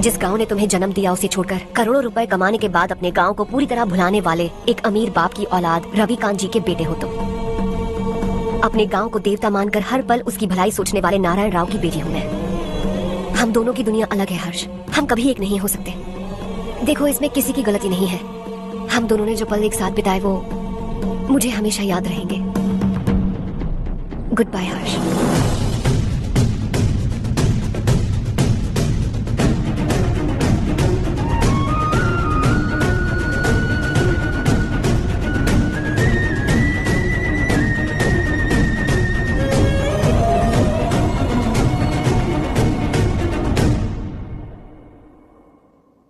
जिस गांव ने तुम्हें जन्म दिया उसे छोड़कर करोड़ों रुपए कमाने के बाद अपने गांव को पूरी तरह भुलाने वाले एक अमीर बाप की औलाद रविकांत जी के बेटे हो तुम। अपने गांव को देवता मानकर हर पल उसकी भलाई सोचने वाले नारायण राव की बेटी हूँ मैं। हम दोनों की दुनिया अलग है हर्ष, हम कभी एक नहीं हो सकते। देखो, इसमें किसी की गलती नहीं है। हम दोनों ने जो पल एक साथ बिताए वो मुझे हमेशा याद रहेंगे। गुड बाय हर्ष।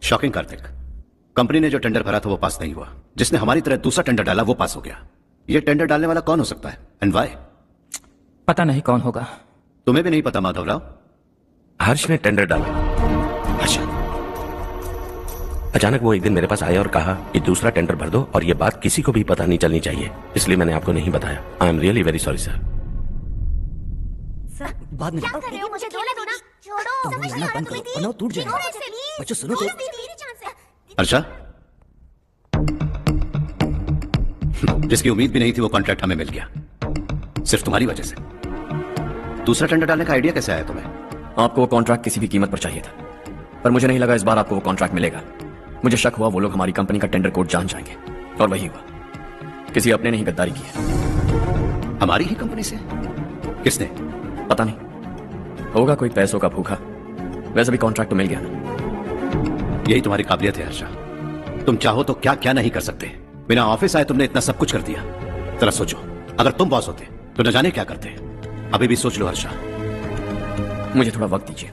शॉकिंग कार्तिक, कंपनी ने जो टेंडर भरा था वो पास नहीं हुआ। जिसने हमारी तरह दूसरा टेंडर डाला वो पास हो गया। ये टेंडर डालने वाला कौन हो सकता है एंड व्हाई? पता नहीं कौन होगा। तुम्हें भी नहीं पता माधवराव? हर्ष ने टेंडर डाला। हर्ष अचानक वो एक दिन मेरे पास आया और कहा कि दूसरा टेंडर भर दो और ये बात किसी को भी पता नहीं चलनी चाहिए, इसलिए मैंने आपको नहीं बताया। I am really very sorry sir. बाद में क्या कर रहे हो? मुझे दो ना। छोड़ो, समझ नहीं आ रहा तुम्हें? वरना टूट जाएगा। बच्चों सुनो तो। अर्षा, जिसकी उम्मीद भी नहीं थी वो कॉन्ट्रैक्ट हमें मिल गया, सिर्फ तुम्हारी वजह से। दूसरा टेंडर डालने का आइडिया कैसे आया तुम्हें? आपको वो कॉन्ट्रैक्ट किसी भी कीमत पर चाहिए था, पर मुझे नहीं लगा इस बार आपको वो कॉन्ट्रैक्ट मिलेगा। मुझे शक हुआ वो लोग हमारी कंपनी का टेंडर कोड जान जाएंगे, और वही हुआ। किसी अपने ने ही गद्दारी की है। हमारी ही कंपनी से? किसने? पता नहीं, होगा कोई पैसों का भूखा। वैसे भी कॉन्ट्रैक्ट तो मिल गया ना। यही तुम्हारी काबिलियत है हर्षा, तुम चाहो तो क्या क्या नहीं कर सकते। बिना ऑफिस आए तुमने इतना सब कुछ कर दिया। जरा सोचो, अगर तुम बॉस होते तो न जाने क्या करते। अभी भी सोच लो हर्षा। मुझे थोड़ा वक्त दीजिए,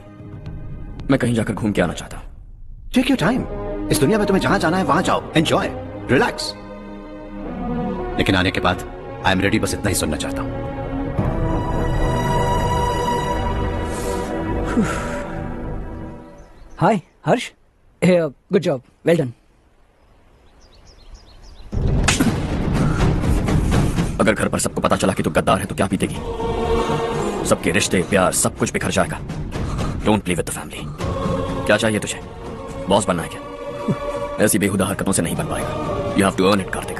मैं कहीं जाकर घूम के आना चाहता हूं। Take your time. इस दुनिया में तुम्हें जहां जाना है वहां जाओ, एंजॉय, रिलैक्स। लेकिन आने के बाद आई एम रेडी, बस इतना ही सुनना चाहता हूं। हाय हर्ष, गुड जॉब, वेल डन। अगर घर पर सबको पता चला कि तू गद्दार है तो क्या बीतेगी? सबके रिश्ते, प्यार, सब कुछ बिखर जाएगा। Don't play with the family. क्या चाहिए तुझे? बॉस बनना है क्या? ऐसी बेहुदा हरकतों से नहीं बन पाएगा। You have to earn it Kartik.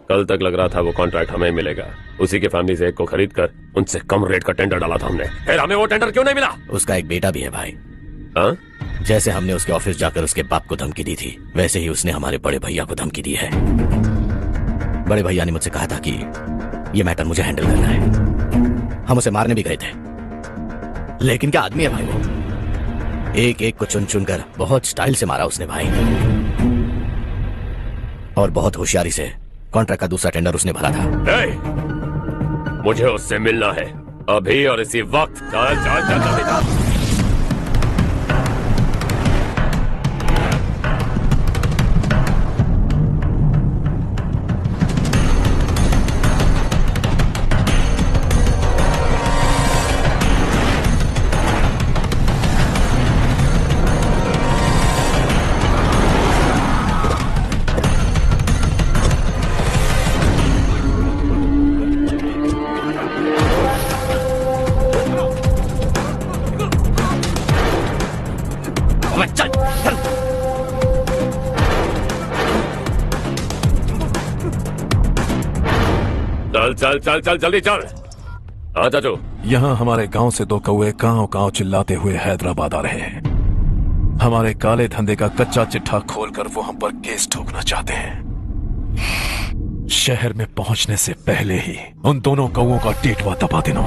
कल तक लग रहा था वो कॉन्ट्रैक्ट हमें मिलेगा, उसी के फैमिली से एक को खरीद कर उनसे कम रेट का टेंडर डाला था हमने। फिर हमें वो टेंडर क्यों नहीं मिला? उसका एक बेटा भी है भाई। हाँ? जैसे हमने उसके ऑफिस जाकर उसके बाप को धमकी दी थी, वैसे ही उसने हमारे बड़े भैया को धमकी दी है। बड़े भैया ने मुझसे कहा था कि ये मैटर मुझे हैंडल करना है। हम उसे मारने भी गए थे, लेकिन क्या आदमी है भाई वो। एक एक को चुन चुन कर बहुत स्टाइल से मारा उसने भाई, और बहुत होशियारी से कॉन्ट्रैक्ट का दूसरा टेंडर उसने भरा था। मुझे उससे मिलना है अभी और इसी वक्त। चल चल चल जल्दी चल। चल चल चल जल्दी चल। हाँ चाचू। यहाँ हमारे गांव से दो कौए कांव कांव चिल्लाते हुए हैदराबाद आ रहे हैं। हमारे काले धंधे का कच्चा चिट्ठा खोलकर वो हम पर केस ठोकना चाहते हैं। शहर में पहुंचने से पहले ही उन दोनों कौओं का टेटवा दबा देना।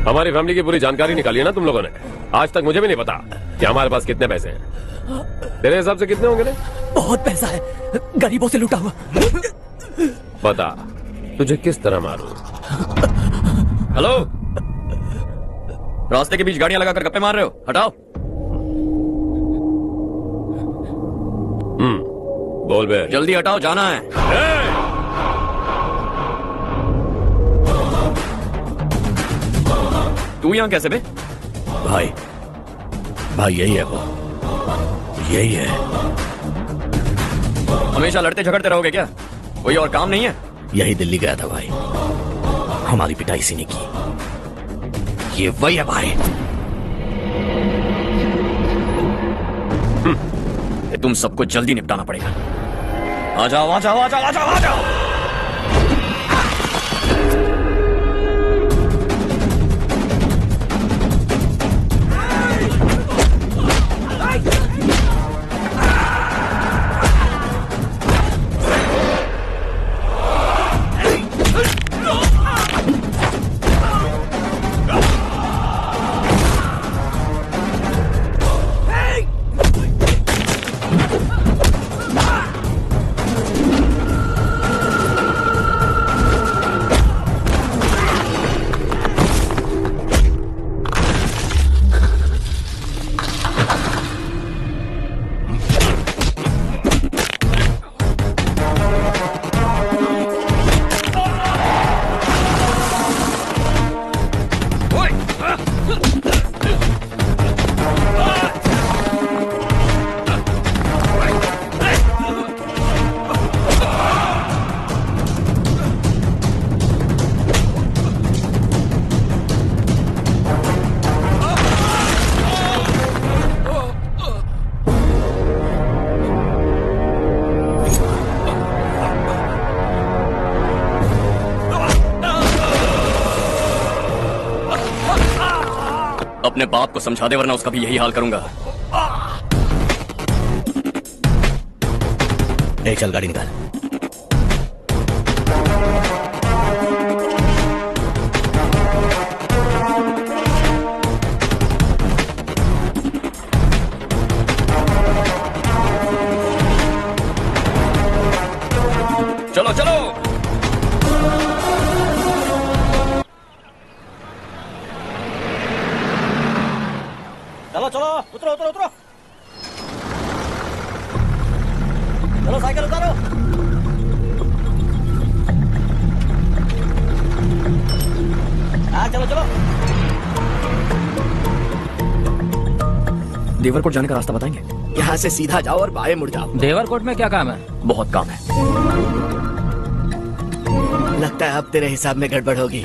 हमारी फैमिली की पूरी जानकारी निकाली है ना तुम लोगों ने। आज तक मुझे भी नहीं पता कि हमारे पास कितने पैसे हैं। तेरे हिसाब से कितने होंगे रे? बहुत पैसा है, गरीबों से लूटा हुआ। बता तुझे किस तरह मारूं? हेलो, रास्ते के बीच गाड़ियां लगाकर गप्पे मार रहे हो? हटाओ। बोल बे। जल्दी हटाओ, जाना है। तू यहाँ कैसे बे? भाई यही है वो, यही है। हमेशा लड़ते झगड़ते रहोगे क्या? कोई और काम नहीं है? यही दिल्ली गया था भाई, हमारी पिटाई इसी ने की। ये वही है भाई। तुम सबको जल्दी निपटाना पड़ेगा। आ जाओ आ जाओ आ जाओ आ जाओ आ जाओ। अपने बाप को समझा दे वरना उसका भी यही हाल करूंगा। चल गाड़ी निकाल। चलो चलो। चलो चलो, उतरो उतरो उतरो। चलो साइकिल उतारो। हाँ चलो चलो। देवरकोट जाने का रास्ता बताएंगे? यहाँ से सीधा जाओ और बाएं मुड़ जाओ। देवरकोट में क्या काम है? बहुत काम है। लगता है अब तेरे हिसाब में गड़बड़ होगी।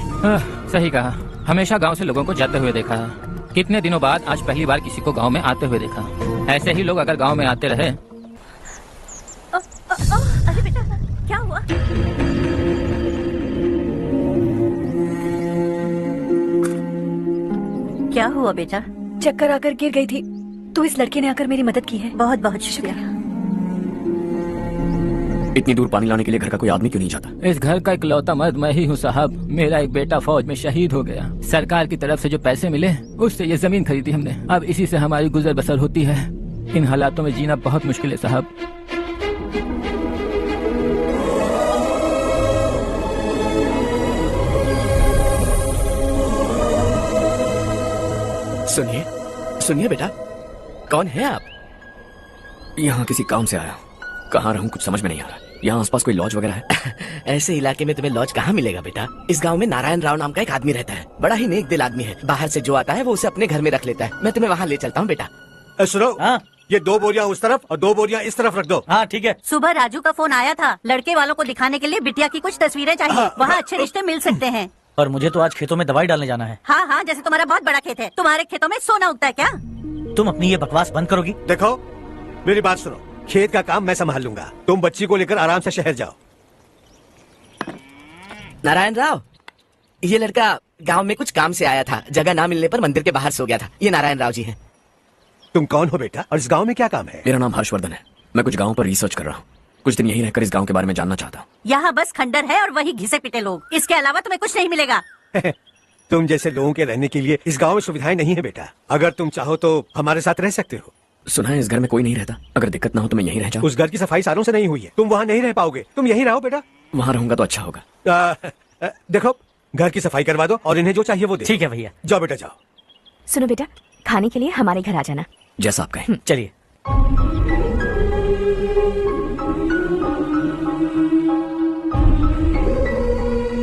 सही कहा। हमेशा गांव से लोगों को जाते हुए देखा है। कितने दिनों बाद आज पहली बार किसी को गांव में आते हुए देखा। ऐसे ही लोग अगर गांव में आते रहे। अरे बेटा क्या हुआ? क्या हुआ बेटा? चक्कर आकर गिर गई थी तो इस लड़के ने आकर मेरी मदद की है। बहुत बहुत शुक्रिया। इतनी दूर पानी लाने के लिए घर का कोई आदमी क्यों नहीं जाता? इस घर का इकलौता मर्द मैं ही हूँ साहब। मेरा एक बेटा फौज में शहीद हो गया। सरकार की तरफ से जो पैसे मिले उससे ये जमीन खरीदी हमने। अब इसी से हमारी गुजर बसर होती है। इन हालातों में जीना बहुत मुश्किल है साहब। सुनिए सुनिए बेटा, कौन है आप? यहाँ किसी काम से आया। कहाँ रहूँ कुछ समझ में नहीं आ रहा। यहाँ आसपास कोई लॉज वगैरह है? ऐसे इलाके में तुम्हें लॉज कहाँ मिलेगा बेटा? इस गांव में नारायण राव नाम का एक आदमी रहता है। बड़ा ही नेक दिल आदमी है। बाहर से जो आता है वो उसे अपने घर में रख लेता है। मैं तुम्हें वहाँ ले चलता हूँ बेटा। सुनो, ये 2 बोरियां उस तरफ और 2 बोरियां इस तरफ रख दो। हाँ ठीक है। सुबह राजू का फोन आया था। लड़के वालों को दिखाने के लिए बिटिया की कुछ तस्वीरें चाहिए। वहाँ अच्छे रिश्ते मिल सकते हैं। और मुझे तो आज खेतों में दवाई डालने जाना है। हाँ हाँ, जैसे तुम्हारा बहुत बड़ा खेत है। तुम्हारे खेतों में सोना उगता है क्या? तुम अपनी ये बकवास बंद करोगी? देखो मेरी बात सुनो, खेत का काम मैं संभाल लूंगा। तुम बच्ची को लेकर आराम से शहर जाओ। नारायण राव, ये लड़का गांव में कुछ काम से आया था। जगह ना मिलने पर मंदिर के बाहर सो गया था। ये नारायण राव जी हैं। तुम कौन हो बेटा और इस गांव में क्या काम है? मेरा नाम हर्षवर्धन है। मैं कुछ गाँव पर रिसर्च कर रहा हूँ। कुछ दिन यहीं रहकर इस गांव के बारे में जानना चाहता हूँ। यहाँ बस खंडर है और वही घिसे पिटे लोग। इसके अलावा तुम्हें कुछ नहीं मिलेगा। तुम जैसे लोगों के रहने के लिए इस गांव में सुविधाएं नहीं है बेटा। अगर तुम चाहो तो हमारे साथ रह सकते हो। सुना है इस घर में कोई नहीं रहता। अगर दिक्कत ना हो तो मैं यहीं रह जाऊँ। उस घर की सफाई सालों से नहीं हुई है। तुम वहाँ नहीं रह पाओगे। तुम यहीं रहो बेटा। वहाँ रहूंगा तो अच्छा होगा। देखो घर की सफाई करवा दो और इन्हें जो चाहिए वो दे। ठीक है भैया। जाओ बेटा जाओ। सुनो बेटा, खाने के लिए हमारे घर आ जाना। जैसा आप कहें। चलिए।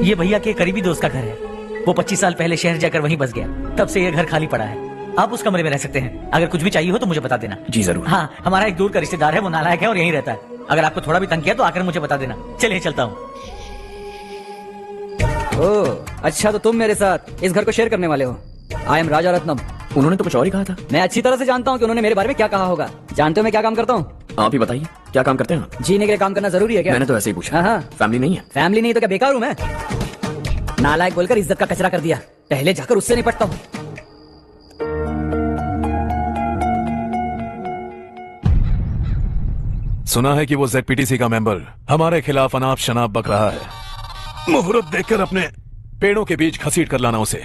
ये भैया के करीबी दोस्त का घर है। वो 25 साल पहले शहर जाकर वहीं बस गया, तब से ये घर खाली पड़ा है। आप उस कमरे में रह सकते हैं। अगर कुछ भी चाहिए हो तो मुझे बता देना। जी जरूर। हाँ, हमारा एक दूर का रिश्तेदार है, वो नालायक है और यहीं रहता है। अगर आपको थोड़ा भी तंग किया तो आकर मुझे बता देना। चलिए चलता हूँ। ओह अच्छा, तो तुम मेरे साथ इस घर को शेयर करने वाले हो। आई एम राजा रत्नम। उन्होंने तो कुछ और ही कहा था। मैं अच्छी तरह से जानता हूँ कि उन्होंने मेरे बारे में क्या कहा होगा। जानते हो मैं क्या काम करता हूँ? आप ही बताइए, क्या काम करते हैं आप? जीने के लिए काम करना जरूरी है क्या? मैंने तो ऐसे ही पूछा। हाँ। फैमिली नहीं है? फैमिली नहीं तो क्या बेकार हूँ मैं? नालायक बोलकर इज्जत का कचरा कर दिया। पहले जाकर उससे निपटता हूँ। सुना है कि वो ZPTC का मेंबर हमारे खिलाफ अनाप शनाप बक रहा है। मुहूर्त देखकर अपने पेड़ों के बीच घसीट कर लाना उसे।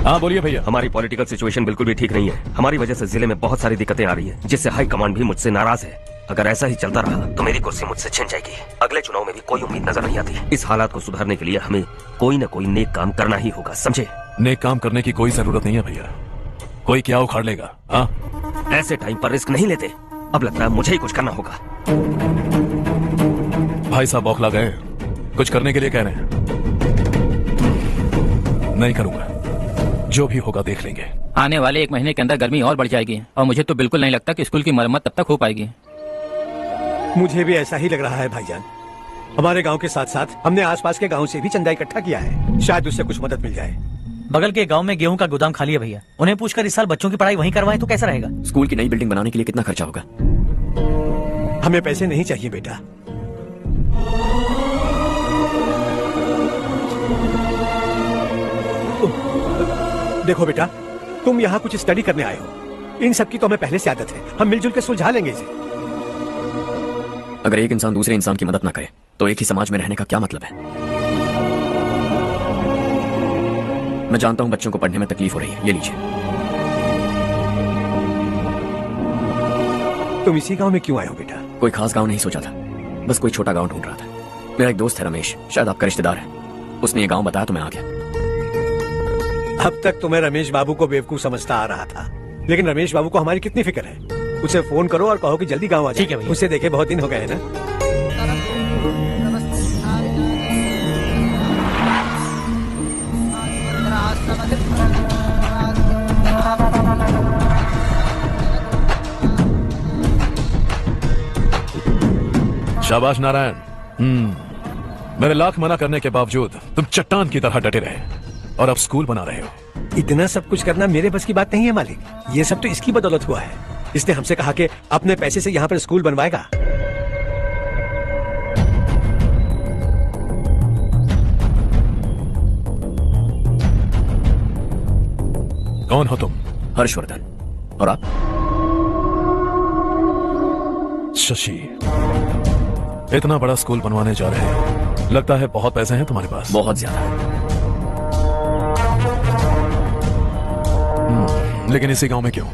हाँ बोलिए भैया। हमारी पॉलिटिकल सिचुएशन बिल्कुल भी ठीक नहीं है। हमारी वजह से जिले में बहुत सारी दिक्कतें आ रही है, जिससे हाई कमांड भी मुझसे नाराज है। अगर ऐसा ही चलता रहा तो मेरी कुर्सी मुझसे छिन जाएगी। अगले चुनाव में भी कोई उम्मीद नजर नहीं आती। इस हालात को सुधारने के लिए हमें कोई न कोई नेक काम करना ही होगा, समझे? नेक काम करने की कोई जरूरत नहीं है भैया। कोई क्या उखाड़ लेगा। हाँ, ऐसे टाइम पर रिस्क नहीं लेते। अब लगता है मुझे ही कुछ करना होगा। भाई साहब बौखला गए, कुछ करने के लिए कह रहे हैं। नहीं करूंगा, जो भी होगा देख लेंगे। आने वाले 1 महीने के अंदर गर्मी और बढ़ जाएगी और मुझे तो बिल्कुल नहीं लगता कि स्कूल की मरम्मत तब तक हो पाएगी। मुझे भी ऐसा ही लग रहा है भाईजान। हमारे गांव के साथ साथ हमने आसपास के गांव से भी चंदा इकट्ठा किया है, शायद उससे कुछ मदद मिल जाए। बगल के गांव में गेहूं का गोदाम खाली है भैया। उन्हें पूछकर इस साल बच्चों की पढ़ाई वहीं करवाएं तो कैसा रहेगा? स्कूल की नई बिल्डिंग बनाने के लिए कितना खर्चा होगा? हमें पैसे नहीं चाहिए बेटा। देखो बेटा, तुम यहाँ कुछ स्टडी करने आए हो। इन सब की तो हमें पहले से आदत है। हम मिलजुल के सुलझा लेंगे इसे। अगर एक इंसान दूसरे इंसान की मदद ना करे तो एक ही समाज में रहने का क्या मतलब है? मैं जानता हूं बच्चों को पढ़ने में तकलीफ हो रही है, ये लीजिए। तुम इसी गांव में क्यों आए हो बेटा? कोई खास गांव नहीं सोचा था, बस कोई छोटा गांव ढूंढ रहा था। मेरा एक दोस्त है रमेश, शायद आपका रिश्तेदार है। उसने ये गांव बताया तो मैं आ गया। अब तक तो मैं रमेश बाबू को बेवकूफ समझता आ रहा था, लेकिन रमेश बाबू को हमारी कितनी फिक्र है। उसे फोन करो और कहो कि जल्दी गांव आ जाए। ठीक है, उसे देखे बहुत दिन हो गए ना। शाबाश नारायण। मेरे लाख मना करने के बावजूद तुम चट्टान की तरह डटे रहे और अब स्कूल बना रहे हो। इतना सब कुछ करना मेरे बस की बात नहीं है मालिक। ये सब तो इसकी बदौलत हुआ है। इसने हमसे कहा कि अपने पैसे से यहाँ पर स्कूल बनवाएगा। कौन हो तुम? हर्षवर्धन। और आप? शशि। इतना बड़ा स्कूल बनवाने जा रहे हैं, लगता है बहुत पैसे हैं तुम्हारे पास। बहुत ज्यादा। लेकिन इसी गांव में क्यों?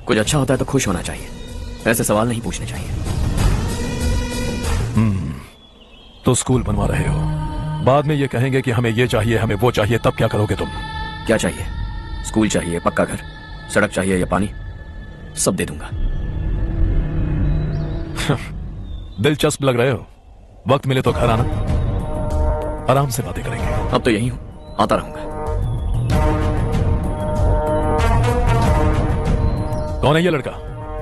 कुछ अच्छा होता है तो खुश होना चाहिए, ऐसे सवाल नहीं पूछने चाहिए। तो स्कूल बनवा रहे हो, बाद में ये कहेंगे कि हमें ये चाहिए, हमें वो चाहिए, तब क्या करोगे तुम? क्या चाहिए? स्कूल चाहिए, पक्का घर, सड़क चाहिए या पानी, सब दे दूंगा। दिलचस्प लग रहे हो। वक्त मिले तो घर आना, आराम से बातें करेंगे। अब तो यही हूं, आता रहूंगा। कौन है ये लड़का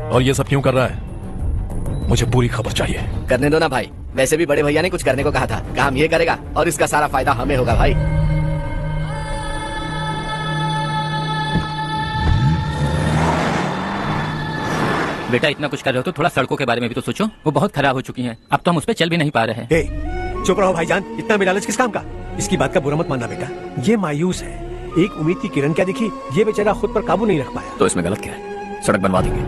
और ये सब क्यों कर रहा है? मुझे पूरी खबर चाहिए। करने दो ना भाई, वैसे भी बड़े भैया ने कुछ करने को कहा था। काम ये करेगा और इसका सारा फायदा हमें होगा भाई। बेटा इतना कुछ कर रहे हो तो थोड़ा सड़कों के बारे में भी तो सोचो। वो बहुत खराब हो चुकी हैं। अब तो हम उस पर चल भी नहीं पा रहे हैं। चुप रहो भाईजान, इतना लालच किस काम का? इसकी बात का बुरा मत मानना बेटा, ये मायूस है। एक उम्मीद की किरण क्या दिखी, ये बेचारा खुद पर काबू नहीं रख पाया। तो इसमें गलत क्या है? सड़क बनवा देंगे।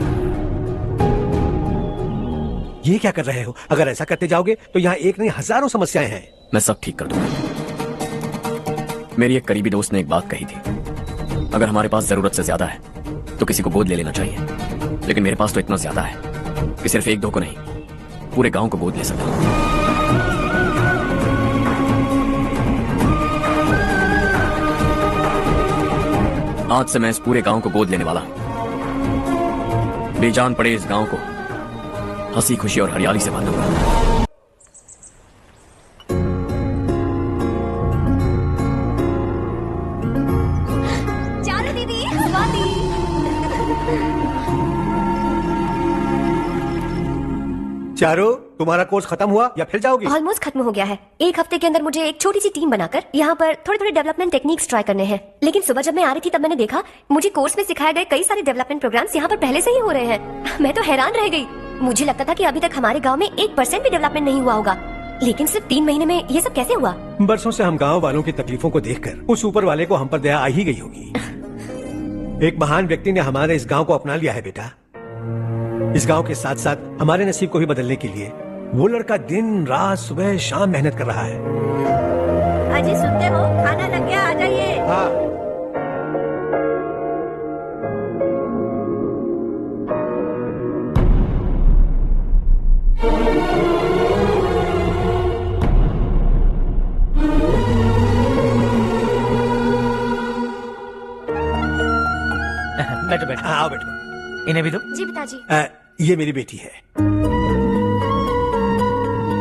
ये क्या कर रहे हो? अगर ऐसा करते जाओगे तो यहाँ एक नहीं हजारों समस्याएं हैं। मैं सब ठीक कर दूंगा। मेरी एक करीबी दोस्त ने एक बात कही थी, अगर हमारे पास जरूरत से ज्यादा है तो किसी को गोद ले लेना चाहिए। लेकिन मेरे पास तो इतना ज्यादा है कि सिर्फ एक दो को नहीं, पूरे गांव को गोद ले सकता हूं। आज से मैं इस पूरे गांव को गोद लेने वाला हूं। बेजान पड़े इस गांव को हंसी खुशी और हरियाली से बांधूंगा। चारू दीदी, स्वाति। चारू, तुम्हारा कोर्स खत्म हुआ या फिर जाओगी? ऑलमोस्ट खत्म हो गया है। एक हफ्ते के अंदर मुझे एक छोटी सी टीम बनाकर यहाँ पर थोड़े थोड़े डेवलपमेंट टेक्निक्स ट्राई करने हैं। लेकिन सुबह जब मैं आ रही थी तब मैंने देखा मुझे कोर्स में सिखाए गए कई सारे डेवलपमेंट प्रोग्राम्स यहाँ पर पहले से ही हो रहे हैं। मैं तो हैरान रह गई। मुझे लगता था कि अभी तक हमारे गाँव में 1% भी डेवलपमेंट नहीं हुआ होगा, लेकिन सिर्फ 3 महीने में ये सब कैसे हुआ? बरसों से हम गांव वालों की तकलीफों को देखकर उस ऊपर वाले को हम पर दया आ ही गई होगी। एक महान व्यक्ति ने हमारे इस गांव को अपना लिया है बेटा। इस गांव के साथ साथ हमारे नसीब को भी बदलने के लिए वो लड़का दिन रात सुबह शाम मेहनत कर रहा है। अजी सुनते हो, खाना लग गया, आ जाइए। हाँ। बैठो बैठो। आओ बैठो। इन्हें भी दो। जी पिताजी। ये मेरी बेटी है।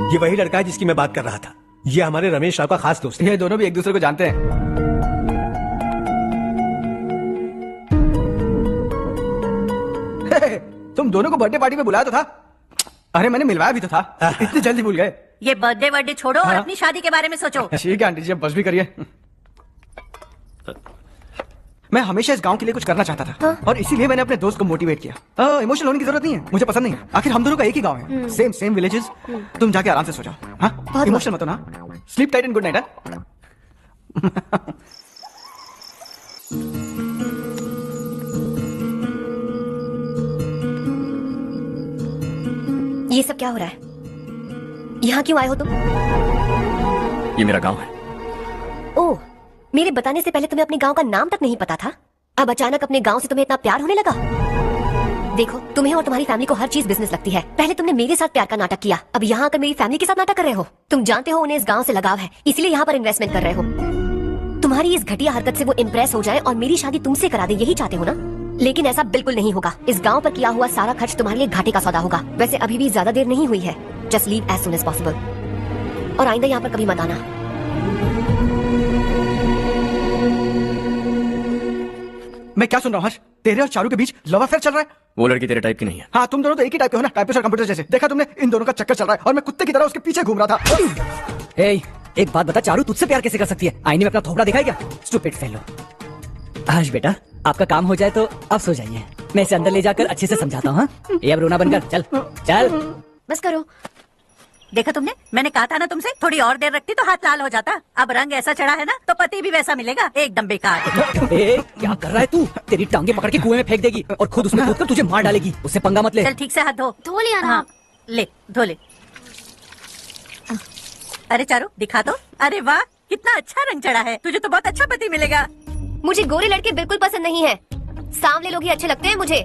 ये वही लड़का है जिसकी मैं बात कर रहा था। ये हमारे रमेश राव का खास दोस्त है। ये दोनों भी एक दूसरे को जानते हैं। तुम दोनों को बर्थडे पार्टी में बुलाया तो था। अरे मैंने मिलवाया भी तो था। इतनी जल्दी भूल गए। ये बर्थडे वर्डे छोड़ो और अपनी शादी के बारे में सोचो। ठीक है आंटी जी, अब बस भी करिए। मैं हमेशा इस गांव के लिए कुछ करना चाहता था और इसीलिए मैंने अपने दोस्त को मोटिवेट किया। इमोशनल होने की जरूरत नहीं है, मुझे पसंद नहीं है। आखिर हम दोनों का एक ही गांव है, सेम विलेजेस। तुम जाके आराम से सो जाओ। हाँ, इमोशनल मत हो ना। Sleep tight and good night. ये सब क्या हो रहा है? यहाँ क्यों आए हो तुम? ये मेरा गांव है। ओह, मेरे बताने से पहले तुम्हें अपने गांव का नाम तक नहीं पता था। अब अचानक अपने गांव से तुम्हें इतना प्यार होने लगा। देखो, तुम्हें और तुम्हारी फैमिली को हर चीज बिजनेस लगती है। पहले तुमने मेरे साथ प्यार का नाटक किया, अब यहाँ आकर मेरी फैमिली के साथ नाटक कर रहे हो। तुम जानते हो उन्हें इस गांव से लगाव है, इसलिए यहाँ पर इन्वेस्टमेंट कर रहे हो। तुम्हारी इस घटिया हरकत से वो इम्प्रेस हो जाए और मेरी शादी तुमसे करा दे, यही चाहते हो ना? लेकिन ऐसा बिल्कुल नहीं होगा। इस गांव पर किया हुआ सारा खर्च तुम्हारे लिए घाटे का सौदा होगा। वैसे अभी भी ज्यादा देर नहीं हुई है। Just leave as soon as possible और आइंदा यहाँ पर कभी मत आना। मैं क्या सुन रहा हूँ हर्ष? तेरे और चारू के बीच लव अफेयर चल रहा है? वो लड़की तेरे टाइप की नहीं है। हाँ, तुम दोनों तो एक ही टाइप के हो ना, टाइपिस्ट और कंप्यूटर जैसे। देखा तुमने, इन दोनों का चक्कर चल रहा है और मैं कुत्ते की तरह उसके पीछे घूम रहा था। एक बात बता, चारू तुझसे प्यार कैसे कर सकती है? आईने में अपना थोपड़ा दिखाई क्या? Stupid fellow. हर्ष बेटा, आपका काम हो जाए तो अब सो जाइए। मैं इसे अंदर ले जाकर अच्छे से समझाता हूँ। ये अब रोना बनकर चल चल। बस करो। देखा तुमने, मैंने कहा था ना तुमसे, थोड़ी और देर रखती तो हाथ लाल हो जाता। अब रंग ऐसा चढ़ा है ना तो पति भी वैसा मिलेगा। एकदम बेकार। क्या कर रहा है तू? तेरी टांगे पकड़ के कुएं में फेंक देगी और खुद उसमें कूदकर तुझे मार डालेगी। उससे पंगा मत ले। चल ठीक से हाथ धो। धो लिया ना। हाँ, ले धो ले। अरे चारू दिखा दो। अरे वाह, कितना अच्छा रंग चढ़ा है। तुझे तो बहुत अच्छा पति मिलेगा। मुझे गोरे लड़के बिल्कुल पसंद नहीं है। सांवले लोग ही अच्छे लगते हैं मुझे।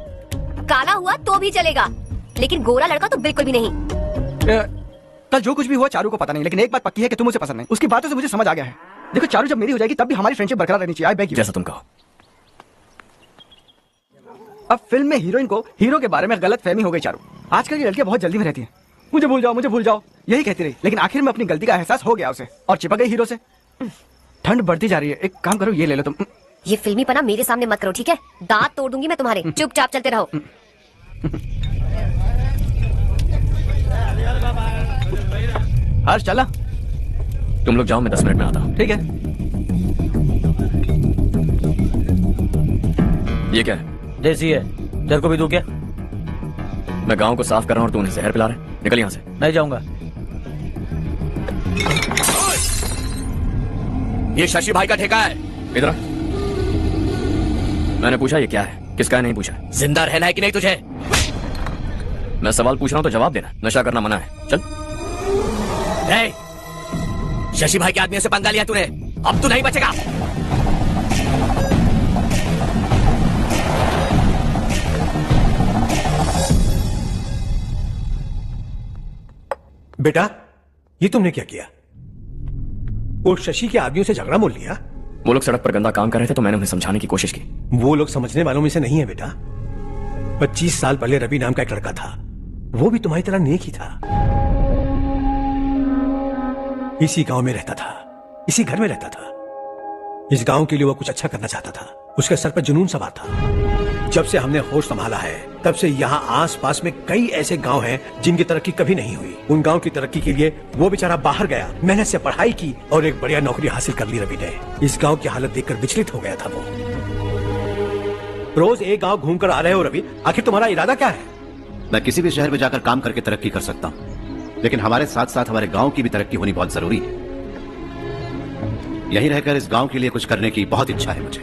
काला हुआ तो भी चलेगा, लेकिन गोरा लड़का तो बिल्कुल भी नहीं। कल जो कुछ भी हुआ चारू को पता नहीं, लेकिन एक बात पक्की है कि तुम मुझे पसंद नहीं। उसकी बातों से मुझे समझ आ गया है। देखो चारू जब मेरी हो जाएगी तब भी हमारी फ्रेंडशिप बरकरार रहनी चाहिए। I beg you. जैसा तुम कहो। अब फिल्म में हीरोइन को हीरो के बारे में गलत फहमी हो गई चारू। आजकल की लड़कियां बहुत जल्दी में रहती हैं। मुझे भूल जाओ, मुझे भूल जाओ, यही कहती रही, लेकिन आखिर में अपनी गलती का एहसास हो गया उसे और चिपक गई हीरो से। ठंड बढ़ती जा रही है, एक काम करो, ये ले लो तुम। ये फिल्मी पना मेरे सामने मत करो, ठीक है? दांत तोड़ दूंगी मैं तुम्हारे। चुपचाप चलते रहो। हर्ष चला। तुम लोग जाओ, मैं 10 मिनट में आता हूँ। ठीक है। ये क्या है? देसी है। तेरे को भी दूं क्या? मैं गांव को साफ कर रहा हूँ और तू उन्हें जहर पिला रहा है। निकल यहाँ से। नहीं जाऊंगा। ये शशि भाई का ठेका है। इधर। मैंने पूछा ये क्या है, किसका है नहीं पूछा। जिंदा रहना है कि नहीं तुझे? मैं सवाल पूछ रहा हूँ तो जवाब देना। नशा करना मना है। चल। शशि भाई के आदमियों से पंगा लिया तूने, अब तू नहीं बचेगा। बेटा, ये तुमने क्या किया? वो शशि के आदमियों से झगड़ा मोल लिया? वो लोग सड़क पर गंदा काम कर रहे थे तो मैंने उन्हें समझाने की कोशिश की। वो लोग समझने वालों में से नहीं है बेटा। 25 साल पहले रवि नाम का एक लड़का था, वो भी तुम्हारी तरह नेक ही था। इसी गांव में रहता था, इसी घर में रहता था। इस गांव के लिए वो कुछ अच्छा करना चाहता था। उसके सर पर जुनून सवार था। जब से हमने होश संभाला है तब से यहाँ आस पास में कई ऐसे गांव हैं जिनकी तरक्की कभी नहीं हुई। उन गांव की तरक्की के लिए वो बेचारा बाहर गया, मेहनत से पढ़ाई की और एक बढ़िया नौकरी हासिल कर ली रवि ने। इस गांव की हालत देखकर विचलित हो गया था वो। रोज एक गांव घूमकर आ रहे हो रवि, आखिर तुम्हारा इरादा क्या है? मैं किसी भी शहर में जाकर काम करके तरक्की कर सकता हूँ, लेकिन हमारे साथ साथ हमारे गांव की भी तरक्की होनी बहुत जरूरी है। यहीं रहकर इस गांव के लिए कुछ करने की बहुत इच्छा है मुझे।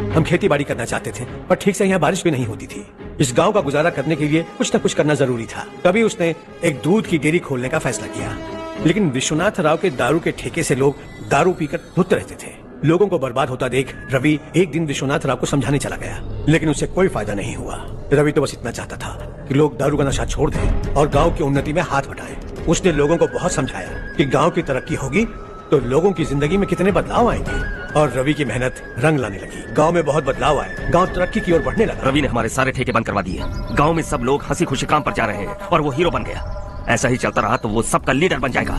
हम खेती बाड़ी करना चाहते थे पर ठीक से यहाँ बारिश भी नहीं होती थी। इस गांव का गुजारा करने के लिए कुछ न कुछ करना जरूरी था। तभी उसने एक दूध की डेयरी खोलने का फैसला किया। लेकिन विश्वनाथ राव के दारू के ठेके से लोग दारू पीकर धुत रहते थे। लोगों को बर्बाद होता देख रवि एक दिन विश्वनाथ राव को समझाने चला गया, लेकिन उससे कोई फायदा नहीं हुआ। रवि तो बस इतना चाहता था कि लोग दारू का नशा छोड़ दें और गांव की उन्नति में हाथ बटाएं। उसने लोगों को बहुत समझाया कि गांव की तरक्की होगी तो लोगों की जिंदगी में कितने बदलाव आएंगे, और रवि की मेहनत रंग लाने लगी। गांव में बहुत बदलाव आए, गांव तरक्की की ओर बढ़ने लगा। रवि ने हमारे सारे ठेके बंद करवा दिए। गांव में सब लोग हंसी खुशी काम पर जा रहे हैं और वो हीरो बन गया। ऐसा ही चलता रहा तो वो सबका लीडर बन जाएगा।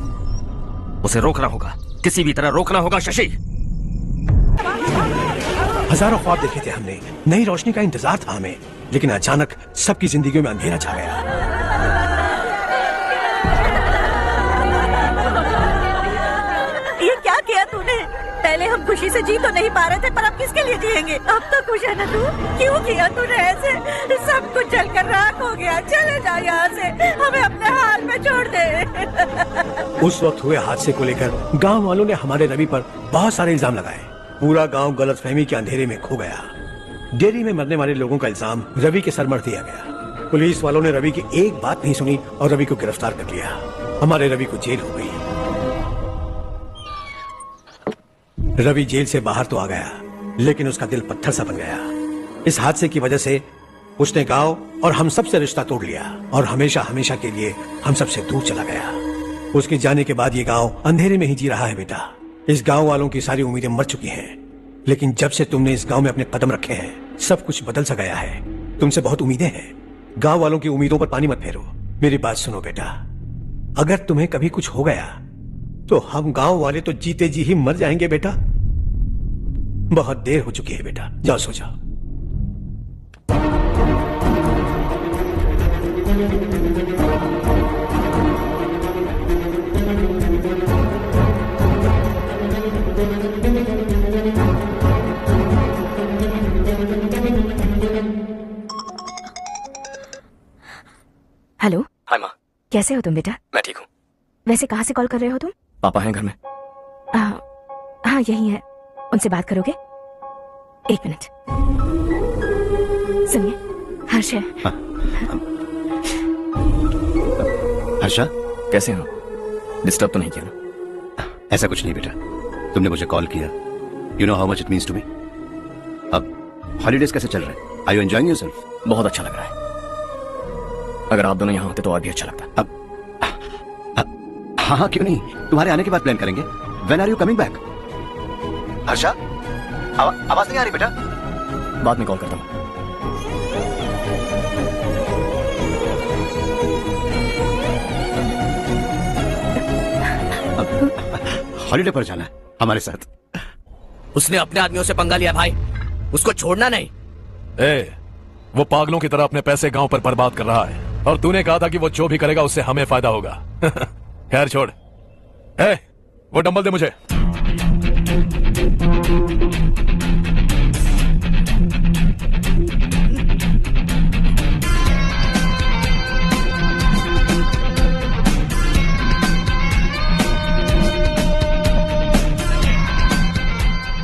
उसे रोकना होगा, किसी भी तरह रोकना होगा। शशि, हजारों ख्वाब देखे थे हमने, नई रोशनी का इंतजार था हमें, लेकिन अचानक सबकी जिंदगियों में अंधेरा छा गया। ये क्या किया तूने? पहले हम खुशी से जी तो नहीं पा रहे थे, पर अब किसके लिए जिएंगे? अब तो खुश है ना तू? क्यों किया तूने ऐसे? सब कुछ जलकर राख हो गया। चले जा यहाँ से, हमें अपने हाल में छोड़ दे। उस वक्त हुए हादसे को लेकर गांव वालों ने हमारे रवि पर बहुत सारे इल्जाम लगाए। पूरा गांव गलतफहमी के अंधेरे में खो गया। डेयरी में मरने वाले लोगों का इल्जाम रवि के सर मर दिया गया। पुलिस वालों ने रवि की एक बात नहीं सुनी और रवि को गिरफ्तार कर लिया। हमारे रवि को जेल हो गई। रवि जेल से बाहर तो आ गया, लेकिन उसका दिल पत्थर सा बन गया। इस हादसे की वजह से उसने गांव और हम सब से रिश्ता तोड़ लिया और हमेशा हमेशा के लिए हम सब से दूर चला गया। उसके जाने के बाद ये गांव अंधेरे में ही जी रहा है बेटा। इस गांव वालों की सारी उम्मीदें मर चुकी हैं, लेकिन जब से तुमने इस गांव में अपने कदम रखे हैं सब कुछ बदल सा गया है। तुमसे बहुत उम्मीदें हैं। गांव वालों की उम्मीदों पर पानी मत फेरो। मेरी बात सुनो बेटा, अगर तुम्हें कभी कुछ हो गया तो हम गांव वाले तो जीते जी ही मर जाएंगे बेटा। बहुत देर हो चुकी है बेटा, जाओ सो जाओ। हेलो। हाय माँ। कैसे हो तुम बेटा? मैं ठीक हूँ। वैसे कहाँ से कॉल कर रहे हो तुम? पापा हैं घर में। हाँ यही है। उनसे बात करोगे? एक मिनट। सुनिए, हर्ष है। हर्षा, कैसे हो? डिस्टर्ब तो नहीं किया ना? ऐसा कुछ नहीं बेटा, तुमने मुझे कॉल किया। You know how much it means to me. अब हॉलीडेज कैसे चल रहे हैं? Are you enjoying yourself? बहुत अच्छा लग रहा है। अगर आप दोनों यहाँ होते तो और भी अच्छा लगता। अब हाँ क्यों नहीं, तुम्हारे आने के बाद प्लान करेंगे। When are you coming back? Harsha, आवाज नहीं आ रही बेटा। बाद में कॉल करता हूँ। हॉलीडे पर जाना है हमारे साथ। उसने अपने आदमियों से पंगा लिया भाई, उसको छोड़ना नहीं। वो पागलों की तरह अपने पैसे गांव पर बर्बाद कर रहा है और तूने कहा था कि वो जो भी करेगा उससे हमें फायदा होगा। खैर छोड़। वो डंबल दे मुझे।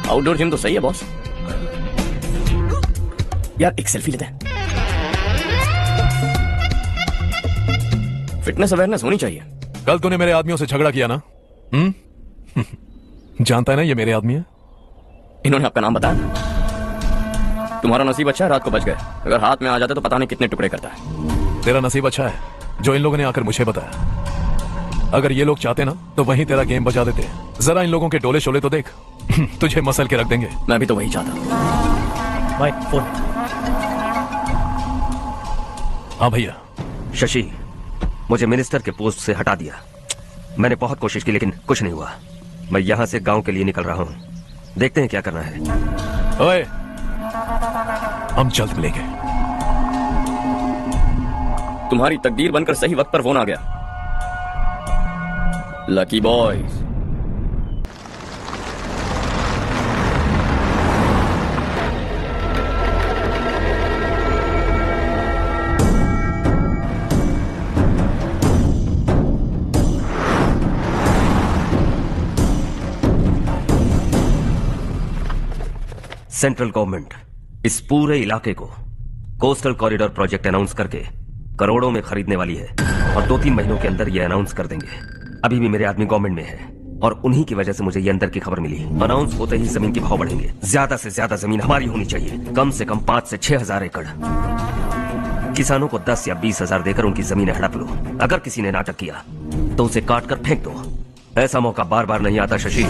आउटडोर जिम तो सही है बॉस। यार एक सेल्फी लेते हैं। फिटनेस अवेयरनेस होनी चाहिए। कल तूने मेरे आदमियों से झगड़ा किया ना? जानता है ना ये मेरे आदमी है। इन्होंने आपका नाम बताया। तुम्हारा नसीब अच्छा है, रात को बच गए। अगर हाथ में आ जाते तो पता नहीं कितने टुकड़े करता है। तेरा नसीब अच्छा है जो इन लोगों ने आकर मुझे बताया। अगर ये लोग चाहते ना तो वहीं तेरा गेम बजा देते। जरा इन लोगों के डोले शोले तो देख। तुझे मसल के रख देंगे। मैं भी तो वही चाहता। भाई फोन। हाँ भैया। शशि, मुझे मिनिस्टर के पोस्ट से हटा दिया। मैंने बहुत कोशिश की लेकिन कुछ नहीं हुआ। मैं यहाँ से गांव के लिए निकल रहा हूँ। देखते हैं क्या करना है। ओए, हम जल्द मिलेंगे। तुम्हारी तकदीर बनकर सही वक्त पर फोन आ गया। Lucky boys. सेंट्रल गवर्नमेंट इस पूरे इलाके को कोस्टल कॉरिडोर प्रोजेक्ट अनाउंस करके करोड़ों में खरीदने वाली है और 2-3 महीनों के अंदर ये अनाउंस कर देंगे। अभी भी मेरे आदमी गवर्नमेंट में है और उन्हीं की वजह से मुझे ये अंदर की खबर मिली। अनाउंस होते ही जमीन के भाव बढ़ेंगे। ज्यादा से ज्यादा जमीन हमारी होनी चाहिए। कम से कम 5 से 6 हजार एकड़। किसानों को 10 या 20 हजार देकर उनकी जमीनें हड़प लो। अगर किसी ने नाटक किया तो उसे काट कर फेंक दो। ऐसा मौका बार बार नहीं आता शशि।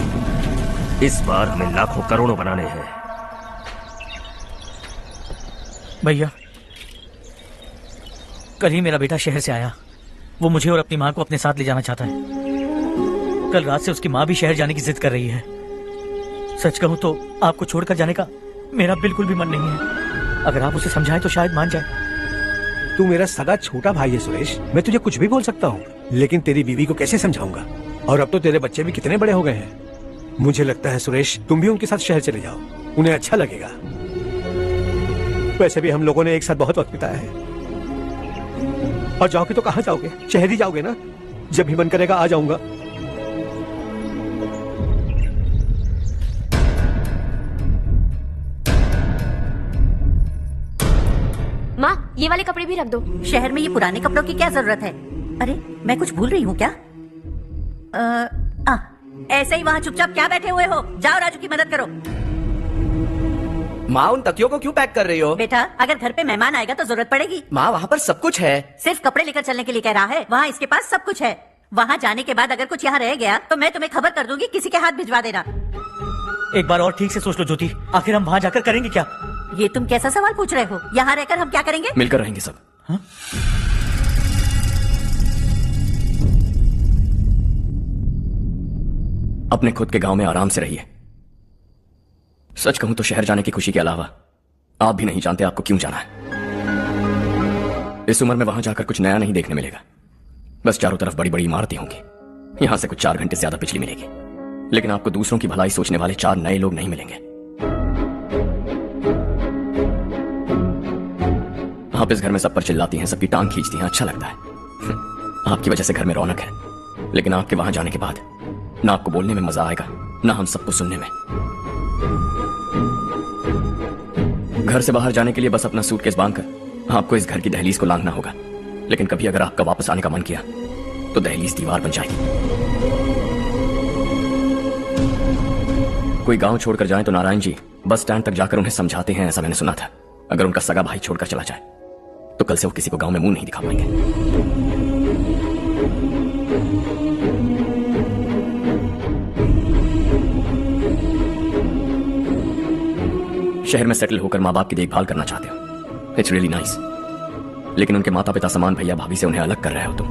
इस बार हमें लाखों करोड़ों बनाने हैं। भैया, कल ही मेरा बेटा शहर से आया। वो मुझे और अपनी माँ को अपने साथ ले जाना चाहता है। कल रात से उसकी माँ भी शहर जाने की जिद कर रही है। सच कहूं तो आपको छोड़कर जाने का मेरा बिल्कुल भी मन नहीं है। अगर आप उसे समझाएं तो शायद मान जाए। तू मेरा सगा छोटा भाई है सुरेश। मैं तुझे कुछ भी बोल सकता हूँ, लेकिन तेरी बीवी को कैसे समझाऊंगा? और अब तो तेरे बच्चे भी कितने बड़े हो गए हैं। मुझे लगता है सुरेश, तुम भी उनके साथ शहर चले जाओ। उन्हें अच्छा लगेगा। वैसे भी हम लोगों ने एक साथ बहुत वक्त बिताया है। और जाओगे तो कहाँ जाओगे? शहर ही जाओगे ना? जब भी मन करेगा आ जाऊंगा। माँ, ये वाले कपड़े भी रख दो। शहर में ये पुराने कपड़ों की क्या जरूरत है? अरे, मैं कुछ भूल रही हूँ क्या? ऐसे ही वहाँ चुपचाप क्या बैठे हुए हो? जाओ राजू की मदद करो। माँ, उन तकियों को क्यों पैक कर रही हो? बेटा, अगर घर पे मेहमान आएगा तो जरूरत पड़ेगी। माँ, वहाँ पर सब कुछ है। सिर्फ कपड़े लेकर चलने के लिए कह रहा है? वहाँ इसके पास सब कुछ है। वहाँ जाने के बाद अगर कुछ यहाँ रह गया तो मैं तुम्हें खबर कर दूंगी। किसी के हाथ भिजवा देना। एक बार और ठीक से सोच लो ज्योति, आखिर हम वहाँ जाकर करेंगे क्या? ये तुम कैसा सवाल पूछ रहे हो? यहाँ रहकर हम क्या करेंगे? मिलकर रहेंगे सब। हा? अपने खुद के गांव में आराम से रहिए। सच कहूं तो शहर जाने की खुशी के अलावा आप भी नहीं जानते आपको क्यों जाना है। इस उम्र में वहां जाकर कुछ नया नहीं देखने मिलेगा। बस चारों तरफ बड़ी बड़ी इमारतें होंगी। यहां से कुछ 4 घंटे ज्यादा बिजली मिलेगी, लेकिन आपको दूसरों की भलाई सोचने वाले 4 नए लोग नहीं मिलेंगे। आप इस घर में सब पर चिल्लाती हैं, सबकी टांग खींचती हैं, अच्छा लगता है। आपकी वजह से घर में रौनक है, लेकिन आपके वहां जाने के बाद ना आपको बोलने में मजा आएगा, ना हम सबको सुनने में। घर से बाहर जाने के लिए बस अपना सूटकेस बांधकर आपको इस घर की दहलीज को लांघना होगा। लेकिन कभी अगर आपका वापस आने का मन किया तो दहलीज दीवार बन जाएगी। कोई गांव छोड़कर जाए तो नारायण जी बस स्टैंड तक जाकर उन्हें समझाते हैं, ऐसा मैंने सुना था। अगर उनका सगा भाई छोड़कर चला जाए तो कल से वो किसी को गांव में मुंह नहीं दिखा पाएंगे। शहर में सेटल होकर माँ बाप की देखभाल करना चाहते हो, इट्स रियली नाइस। लेकिन उनके माता पिता समान भैया भाभी से उन्हें अलग कर रहे हो तुम।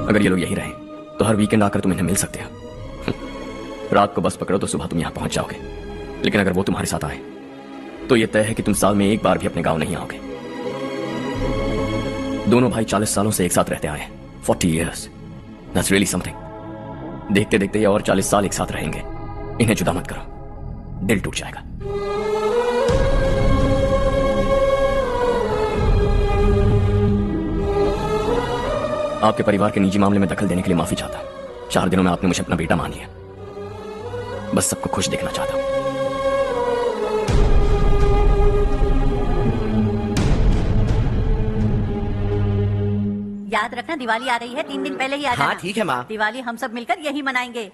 अगर ये लोग यही रहे तो हर वीकेंड आकर तुम इन्हें मिल सकते हो। रात को बस पकड़ो तो सुबह तुम यहां पहुंच जाओगे। लेकिन अगर वो तुम्हारे साथ आए तो यह तय है कि तुम साल में एक बार भी अपने गांव नहीं आओगे। दोनों भाई 40 सालों से एक साथ रहते आए, 40 years, that's really something। देखते देखते ये और 40 साल एक साथ रहेंगे। इन्हें जुदा मत करो, दिल टूट जाएगा। आपके परिवार के निजी मामले में दखल देने के लिए माफी चाहता हूं। 4 दिनों में आपने मुझे अपना बेटा मान लिया। बस सबको खुश देखना चाहता हूं। याद रखना, दिवाली आ रही है, 3 दिन पहले ही आ जाना। हाँ ठीक है माँ। दिवाली हम सब मिलकर यही मनाएंगे।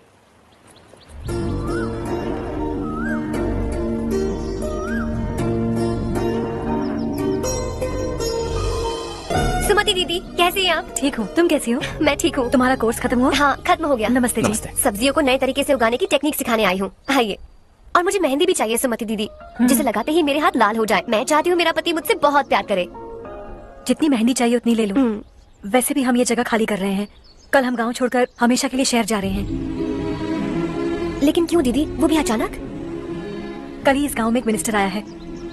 सुमति सुमति दीदी, कैसे हैं आप? ठीक हूँ, तुम कैसी हो? मैं ठीक हूँ। तुम्हारा कोर्स खत्म हुआ? हाँ, खत्म हो गया। नमस्ते जी। सब्जियों को नए तरीके से उगाने की टेक्निक सिखाने आई हूँ। आइए। और मुझे मेहंदी भी चाहिए सुमति दीदी, जिसे लगाते ही मेरे हाथ लाल हो जाए। मैं चाहती हूँ मेरा पति मुझसे बहुत प्यार करे। जितनी मेहंदी चाहिए उतनी ले लो। वैसे भी हम ये जगह खाली कर रहे हैं। कल हम गांव छोड़कर हमेशा के लिए शहर जा रहे हैं। लेकिन क्यों दीदी, वो भी अचानक? कल ही इस गांव में एक मिनिस्टर आया है,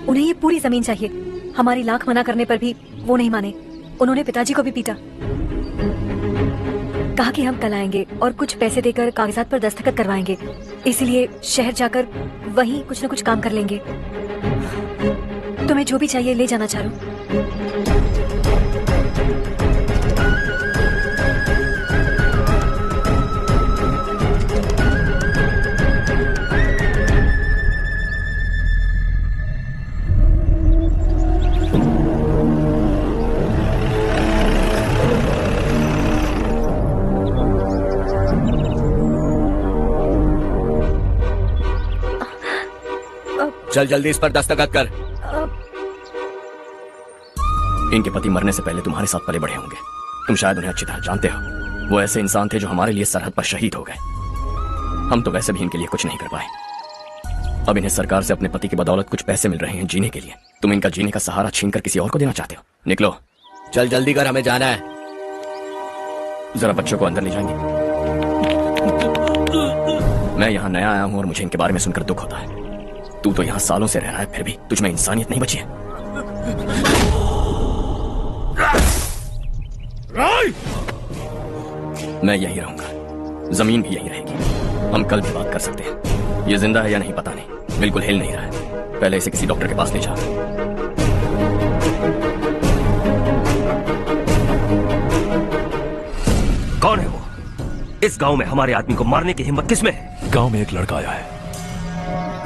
उन्हें ये पूरी जमीन चाहिए। हमारी लाख मना करने पर भी वो नहीं माने। उन्होंने पिताजी को भी पीटा। कहा कि हम कल आएंगे और कुछ पैसे देकर कागजात पर दस्तखत करवाएंगे। इसीलिए शहर जाकर वहीं कुछ न कुछ काम कर लेंगे। तुम्हें जो भी चाहिए ले जाना चारू। चल जल्दी इस पर दस्तखत कर। इनके पति मरने से पहले तुम्हारे साथ पले बड़े होंगे। तुम शायद उन्हें अच्छी तरह जानते हो। वो ऐसे इंसान थे जो हमारे लिए सरहद पर शहीद हो गए। हम तो वैसे भी इनके लिए कुछ नहीं कर पाए। अब इन्हें सरकार से अपने पति की बदौलत कुछ पैसे मिल रहे हैं जीने के लिए। तुम इनका जीने का सहारा छीनकर किसी और को देना चाहते हो। निकलो। चल जल्दी कर, हमें जाना है। जरा बच्चों को अंदर ले जाएंगे। मैं यहाँ नया आया हूँ और मुझे इनके बारे में सुनकर दुख होता है। तू तो यहाँ सालों से रह रहा है, फिर भी तुझ में इंसानियत नहीं बची है। मैं यहीं रहूंगा, जमीन भी यहीं रहेगी। हम कल भी बात कर सकते हैं। ये जिंदा है या नहीं पता नहीं, बिल्कुल हिल नहीं रहा है। पहले इसे किसी डॉक्टर के पास ले जा। कौन है वो? इस गांव में हमारे आदमी को मारने की हिम्मत किसमें है? गांव में एक लड़का आया है,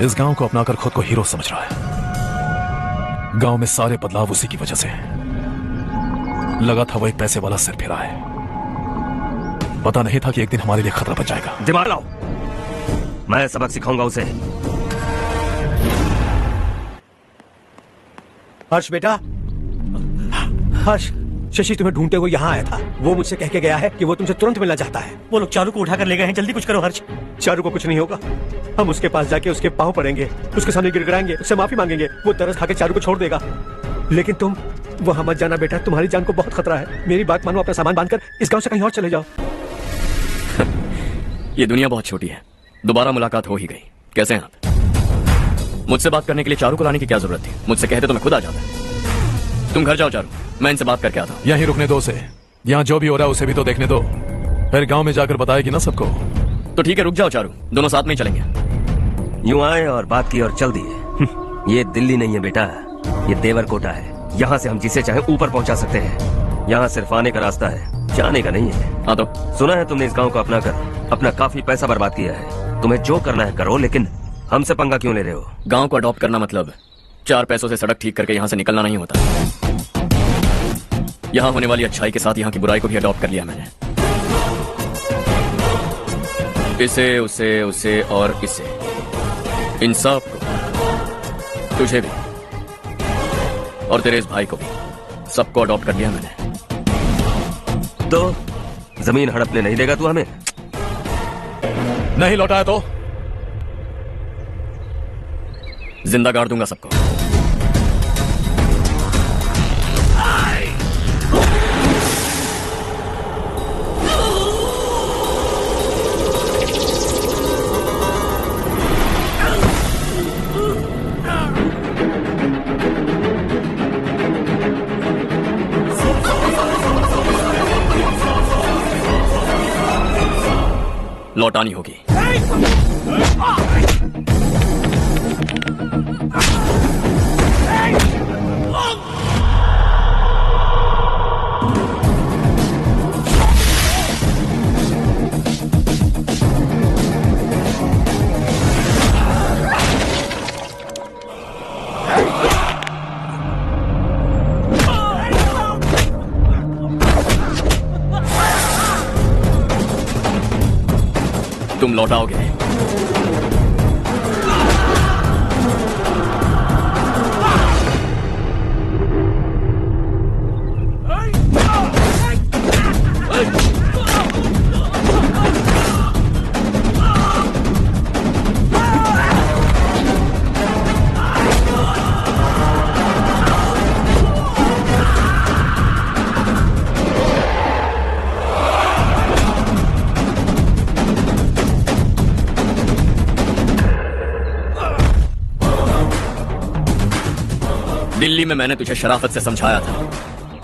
इस गांव को अपनाकर खुद को हीरो समझ रहा है। गांव में सारे बदलाव उसी की वजह से हैं। लगा था वो एक पैसे वाला सिर फिरा है। पता नहीं था कि एक दिन हमारे लिए खतरा बन जाएगा। दिमाग लाओ, मैं सबक सिखाऊंगा उसे। हर्ष बेटा, हर्ष, शशि तुम्हें ढूंढते हुए यहाँ आया था। वो मुझसे कह के गया है कि वो तुमसे तुरंत मिलना चाहता है। वो लोग चारू को उठाकर ले गए हैं, जल्दी कुछ करो हर्ष। चारू को कुछ नहीं होगा। हम उसके पास जाके उसके पांव पड़ेंगे, उसके सामने गिड़गिड़ाएंगे, उससे माफी मांगेंगे। वो तरस खा के चारू को छोड़ देगा। लेकिन तुम वहां मत जाना बेटा, तुम्हारी जान को बहुत खतरा है। मेरी बात मानो, अपना सामान बांधकर इस गांव से कहीं और चले जाओ। ये दुनिया बहुत छोटी है, दोबारा मुलाकात हो ही गई। कैसे हैं आप? मुझसे बात करने के लिए चारू को लाने की क्या जरूरत थी? मुझसे कहते तो मैं खुद आ जाता। तुम घर जाओ चारू, मैं इनसे बात करके आता हूँ। यहीं रुकने दो उसे। यहाँ जो भी हो रहा है उसे भी तो देखने दो, फिर गांव में जाकर बताएगी ना सबको। तो ठीक है, रुक जाओ चारू, दोनों साथ में ही चलेंगे। यूं आए और बात की और चल दिए। ये दिल्ली नहीं है बेटा, ये देवरकोटा है। यहाँ से हम जिसे चाहे ऊपर पहुँचा सकते हैं। यहाँ सिर्फ आने का रास्ता है, जाने का नहीं है। हाँ तो सुना है तुमने इस गांव को अपना कर अपना काफी पैसा बर्बाद किया है। तुम्हें जो करना है करो, लेकिन हमसे पंगा क्यों ले रहे हो? गांव को अडॉप्ट करना मतलब 4 पैसों से सड़क ठीक करके यहाँ से निकलना नहीं होता। यहाँ होने वाली अच्छाई के साथ यहाँ की बुराई को भी अडॉप्ट कर लिया मैंने। इसे, उसे, उसे और इसे, इन सब को, तुझे भी और तेरे इस भाई को भी, सबको अडॉप्ट कर लिया मैंने। तो जमीन हड़पने नहीं देगा तू हमें? नहीं लौटाया तो जिंदा गाड़ दूंगा सबको। लौटानी होगी। तुम लौटाओगे। दिल्ली में मैंने तुझे शराफत से समझाया था,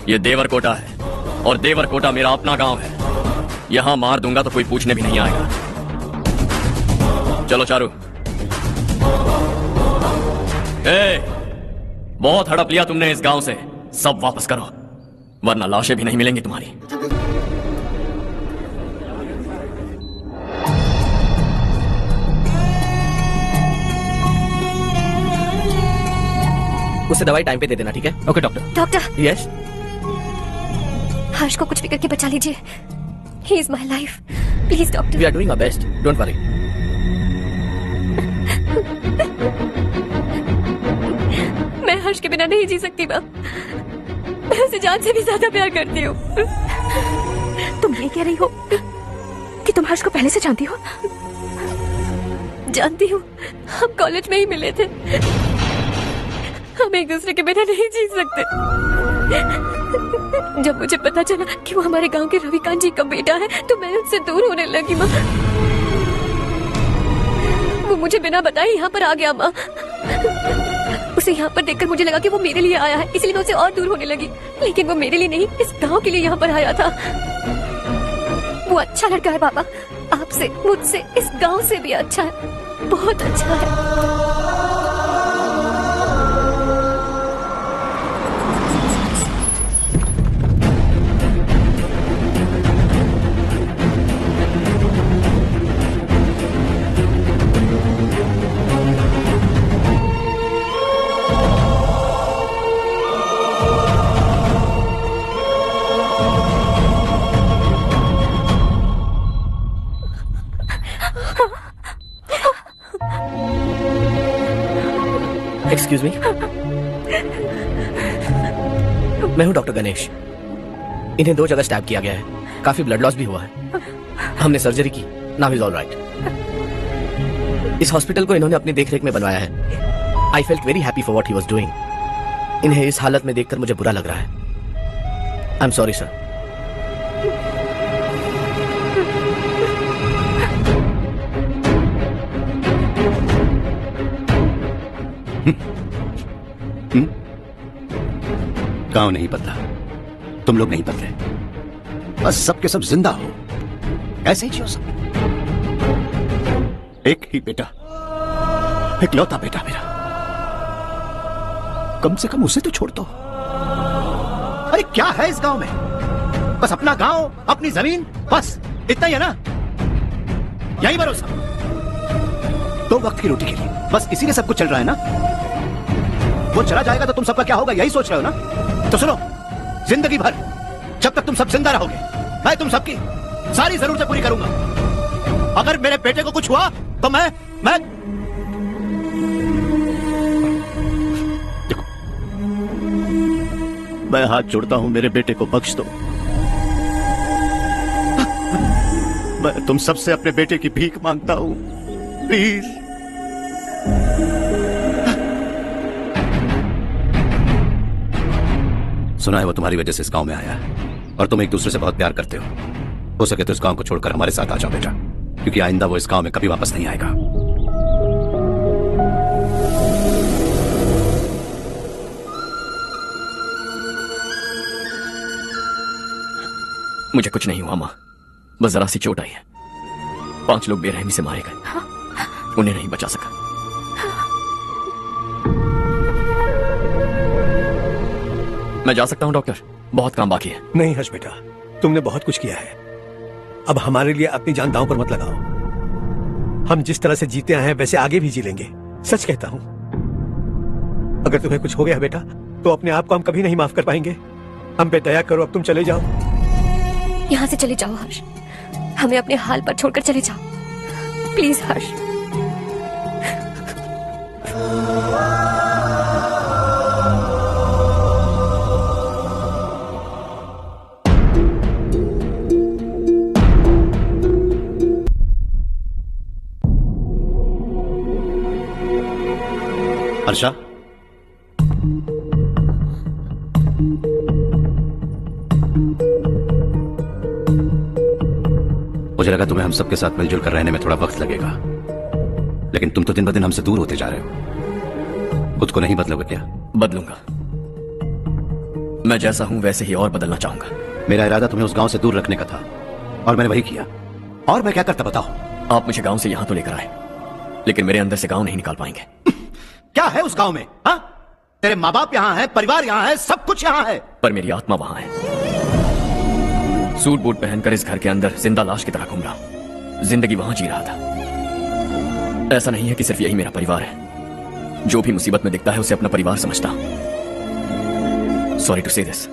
ये देवर कोटा है और देवर कोटा मेरा अपना गांव है। यहां मार दूंगा तो कोई पूछने भी नहीं आएगा। चलो चारू। बहुत हड़प लिया तुमने इस गांव से, सब वापस करो वरना लाशें भी नहीं मिलेंगी तुम्हारी। उसे दवाई टाइम पे दे देना, ठीक है? Okay doctor. Doctor. Yes. Harsh को कुछ भी करके बचा लीजिए। He is my life, please doctor. We are doing our best, don't worry. मैं हर्ष के बिना नहीं जी सकती माँ। मैं उसे जान से भी ज्यादा प्यार करती हूँ। तुम ये कह रही हो कि तुम हर्ष को पहले से जानती हो? जानती हूँ, हम कॉलेज में ही मिले थे। हम एक दूसरे के बिना नहीं जी सकते। जब मुझे पता चला कि वो हमारे गांव के रविकांत जी का बेटा है तो मैं उससे दूर होने लगी माँ। वो मुझे बिना बताए यहाँ पर आ गया माँ। उसे यहाँ पर देखकर मुझे लगा कि वो मेरे लिए आया है, इसलिए मैं उससे और दूर होने लगी। लेकिन वो मेरे लिए नहीं, इस गांव के लिए यहाँ पर आया था। वो अच्छा लड़का है पापा, आपसे, मुझसे, इस गांव से भी अच्छा है, बहुत अच्छा है। एक्सक्यूज मी, मैं हूं डॉक्टर गणेश। इन्हें 2 जगह स्टैब किया गया है, काफी ब्लड लॉस भी हुआ है। हमने सर्जरी की, नाउ इज ऑल राइट। इस हॉस्पिटल को इन्होंने अपनी देखरेख में बनवाया है। I felt very happy for what he was doing. इन्हें इस हालत में देखकर मुझे बुरा लग रहा है। I am sorry sir. गांव नहीं बदला, तुम लोग नहीं बदले, बस सबके सब जिंदा हो, ऐसे ही जियो सब। एक ही बेटा, इकलौता बेटा मेरा, कम से कम उसे तो छोड़ दो। अरे क्या है इस गांव में? बस अपना गांव, अपनी जमीन, बस इतना ही है ना? यही भरोसा, 2 वक्त की रोटी के लिए, बस इसी में सब कुछ चल रहा है ना? वो चला जाएगा तो तुम सबका क्या होगा, यही सोच रहे हो ना? तो सुनो, जिंदगी भर जब तक तुम सब जिंदा रहोगे, मैं तुम सबकी सारी जरूरतें पूरी करूंगा। अगर मेरे बेटे को कुछ हुआ तो मैं देखो, मैं हाथ जोड़ता हूं, मेरे बेटे को बख्श दो। मैं तुम सबसे अपने बेटे की भीख मांगता हूं, प्लीज। सुना है वो तुम्हारी वजह से इस गांव में आया है और तुम एक दूसरे से बहुत प्यार करते हो सके तो इस गांव को छोड़कर हमारे साथ आ जाओ बेटा, क्योंकि आइंदा वो इस गांव में कभी वापस नहीं आएगा। मुझे कुछ नहीं हुआ माँ, बस जरा सी चोट आई है। 5 लोग बेरहमी से मारे गए, उन्हें नहीं बचा सका। मैं जा सकता हूं डॉक्टर, बहुत काम बाकी है। नहीं हर्ष बेटा, तुमने बहुत कुछ किया है, अब हमारे लिए अपनी जान दांव पर मत लगाओ। हम जिस तरह से जीते आए हैं वैसे आगे भी जी लेंगे, सच कहता हूं। अगर तुम्हें कुछ हो गया बेटा तो अपने आप को हम कभी नहीं माफ कर पाएंगे। हम पे दया करो, अब तुम चले जाओ। यहाँ से चले जाओ हर्ष, हमें अपने हाल पर छोड़कर चले जाओ, प्लीज हर्ष। हर्षा, मुझे लगा तुम्हें हम सबके साथ मिलजुल कर रहने में थोड़ा वक्त लगेगा, लेकिन तुम तो दिन ब दिन हमसे दूर होते जा रहे हो। खुद को नहीं बदलोगे क्या? बदलूंगा, मैं जैसा हूं वैसे ही और बदलना चाहूंगा। मेरा इरादा तुम्हें उस गांव से दूर रखने का था और मैंने वही किया। और मैं क्या करता बताओ? आप मुझे गांव से यहां तो लेकर आए, लेकिन मेरे अंदर से गांव नहीं निकाल पाएंगे। क्या है उस गांव में? हाँ, तेरे माँ बाप यहाँ है, परिवार यहाँ है, सब कुछ यहाँ है, पर मेरी आत्मा वहां है। सूट बूट पहनकर इस घर के अंदर जिंदा लाश की तरह घूम रहा हूं, जिंदगी वहां जी रहा था। ऐसा नहीं है कि सिर्फ यही मेरा परिवार है। जो भी मुसीबत में दिखता है उसे अपना परिवार समझता हूं। सॉरी टू से दिस।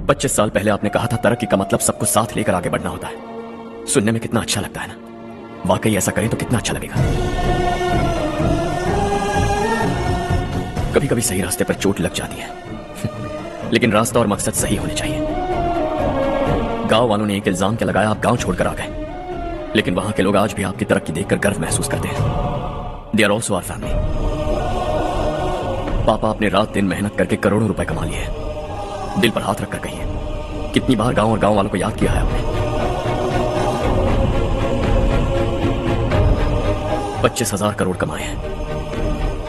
25 साल पहले आपने कहा था तरक्की का मतलब सबको साथ लेकर आगे बढ़ना होता है। सुनने में कितना अच्छा लगता है ना? वाकई ऐसा करें तो कितना अच्छा लगेगा। कभी कभी सही रास्ते पर चोट लग जाती है, लेकिन रास्ता और मकसद सही होने चाहिए। गांव वालों ने एक इल्जाम क्या लगाया, आप गांव छोड़कर आ गए, लेकिन वहां के लोग आज भी आपकी तरक्की देखकर गर्व महसूस करते हैं। They are also our family. पापा आपने रात दिन मेहनत करके करोड़ों रुपए कमा लिए हैं। दिल पर हाथ रखकर कहिए, कितनी बार गांव और गांव वालों को याद किया है आपने? 25,000 करोड़ कमाए हैं,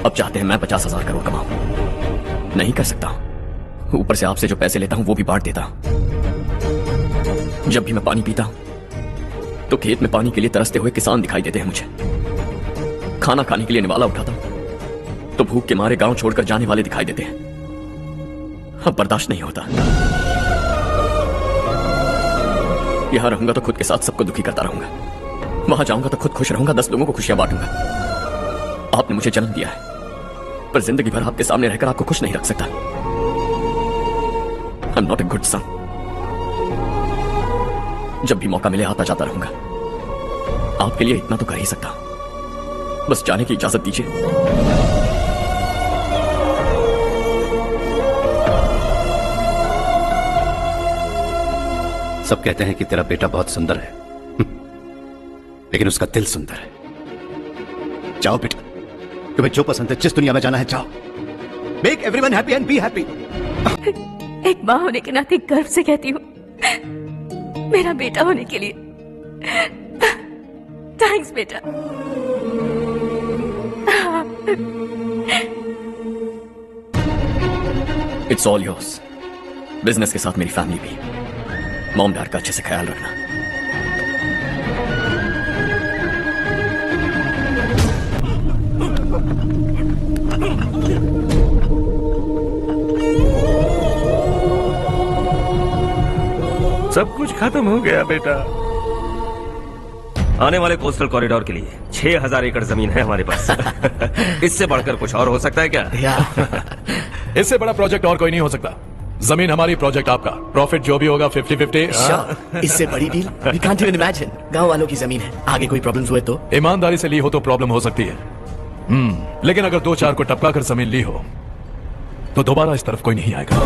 अब चाहते हैं मैं 50,000 करोड़ कमाऊं। नहीं कर सकता हूं। ऊपर से आपसे जो पैसे लेता हूं वो भी बांट देता हूं। जब भी मैं पानी पीता हूं तो खेत में पानी के लिए तरसते हुए किसान दिखाई देते हैं मुझे। खाना खाने के लिए निवाला उठाता हूं तो भूख के मारे गांव छोड़कर जाने वाले दिखाई देते हैं। अब बर्दाश्त नहीं होता। यहां रहूंगा तो खुद के साथ सबको दुखी करता रहूंगा, वहां जाऊंगा तो खुद खुश रहूंगा, 10 लोगों को खुशियां बांटूंगा। आपने मुझे जन्म दिया है, पर जिंदगी भर आपके सामने रहकर आपको खुश नहीं रख सकता। I am not a good son. जब भी मौका मिले आता जाता रहूंगा। आपके लिए इतना तो कर ही सकता हूं, बस जाने की इजाजत दीजिए। सब कहते हैं कि तेरा बेटा बहुत सुंदर है, लेकिन उसका दिल सुंदर है। जाओ बेटा, तुम्हें जो पसंद है, जिस दुनिया में जाना है जाओ। Make everyone happy and be happy. एक माँ होने के नाते गर्व से कहती हूँ, मेरा बेटा होने के लिए थैंक्स बेटा। It's all yours. बिजनेस के साथ मेरी फैमिली भी। मॉम डैड का अच्छे से ख्याल रखना। सब कुछ खत्म हो गया बेटा। आने वाले कोस्टल कॉरिडोर के लिए 6,000 एकड़ जमीन है हमारे पास। इससे बढ़कर कुछ और हो सकता है क्या? इससे बड़ा प्रोजेक्ट और कोई नहीं हो सकता। जमीन हमारी, प्रोजेक्ट आपका। प्रॉफिट जो भी होगा 50-50। इससे बड़ी deal we can't even imagine. गांव वालों की जमीन है, आगे कोई प्रॉब्लम्स हुए तो? ईमानदारी से ली हो तो प्रॉब्लम हो सकती है, लेकिन अगर 2-4 को टपका कर जमीन ली हो तो दोबारा इस तरफ कोई नहीं आएगा।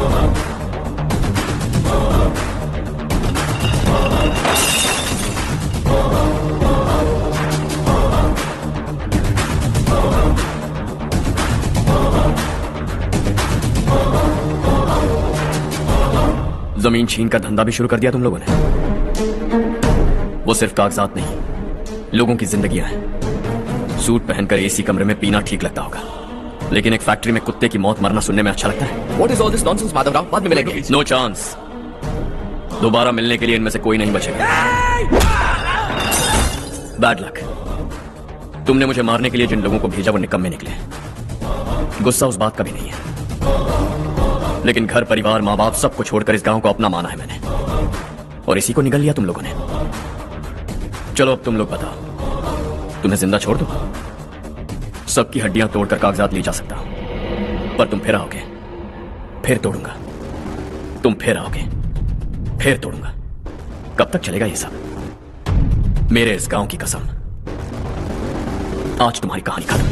जमीन छीन का धंधा भी शुरू कर दिया तुम लोगों ने। वो सिर्फ कागजात नहीं, लोगों की जिंदगियां हैं। सूट पहनकर एसी कमरे में पीना ठीक लगता होगा, लेकिन एक फैक्ट्री में कुत्ते की मौत मरना सुनने में अच्छा लगता है। What is all this nonsense, Madhavrao? बाद में मिलेंगे। No chance. दोबारा मिलने के लिए इनमें से कोई नहीं बचेगा। Bad luck. तुमने मुझे मारने के लिए जिन लोगों को भेजा वो निकम्मे निकले। गुस्सा उस बात का भी नहीं है, लेकिन घर परिवार माँ बाप सबको छोड़कर इस गांव को अपना माना है मैंने, और इसी को निगल लिया तुम लोगों ने। चलो अब तुम लोग बताओ, तुम्हें जिंदा छोड़ दो? सबकी हड्डियां तोड़कर कागजात ले जा सकता हूं, पर तुम फिर आओगे, फिर तोड़ूंगा। तुम फिर आओगे, फिर तोड़ूंगा। कब तक चलेगा ये सब? मेरे इस गांव की कसम, आज तुम्हारी कहानी खत्म।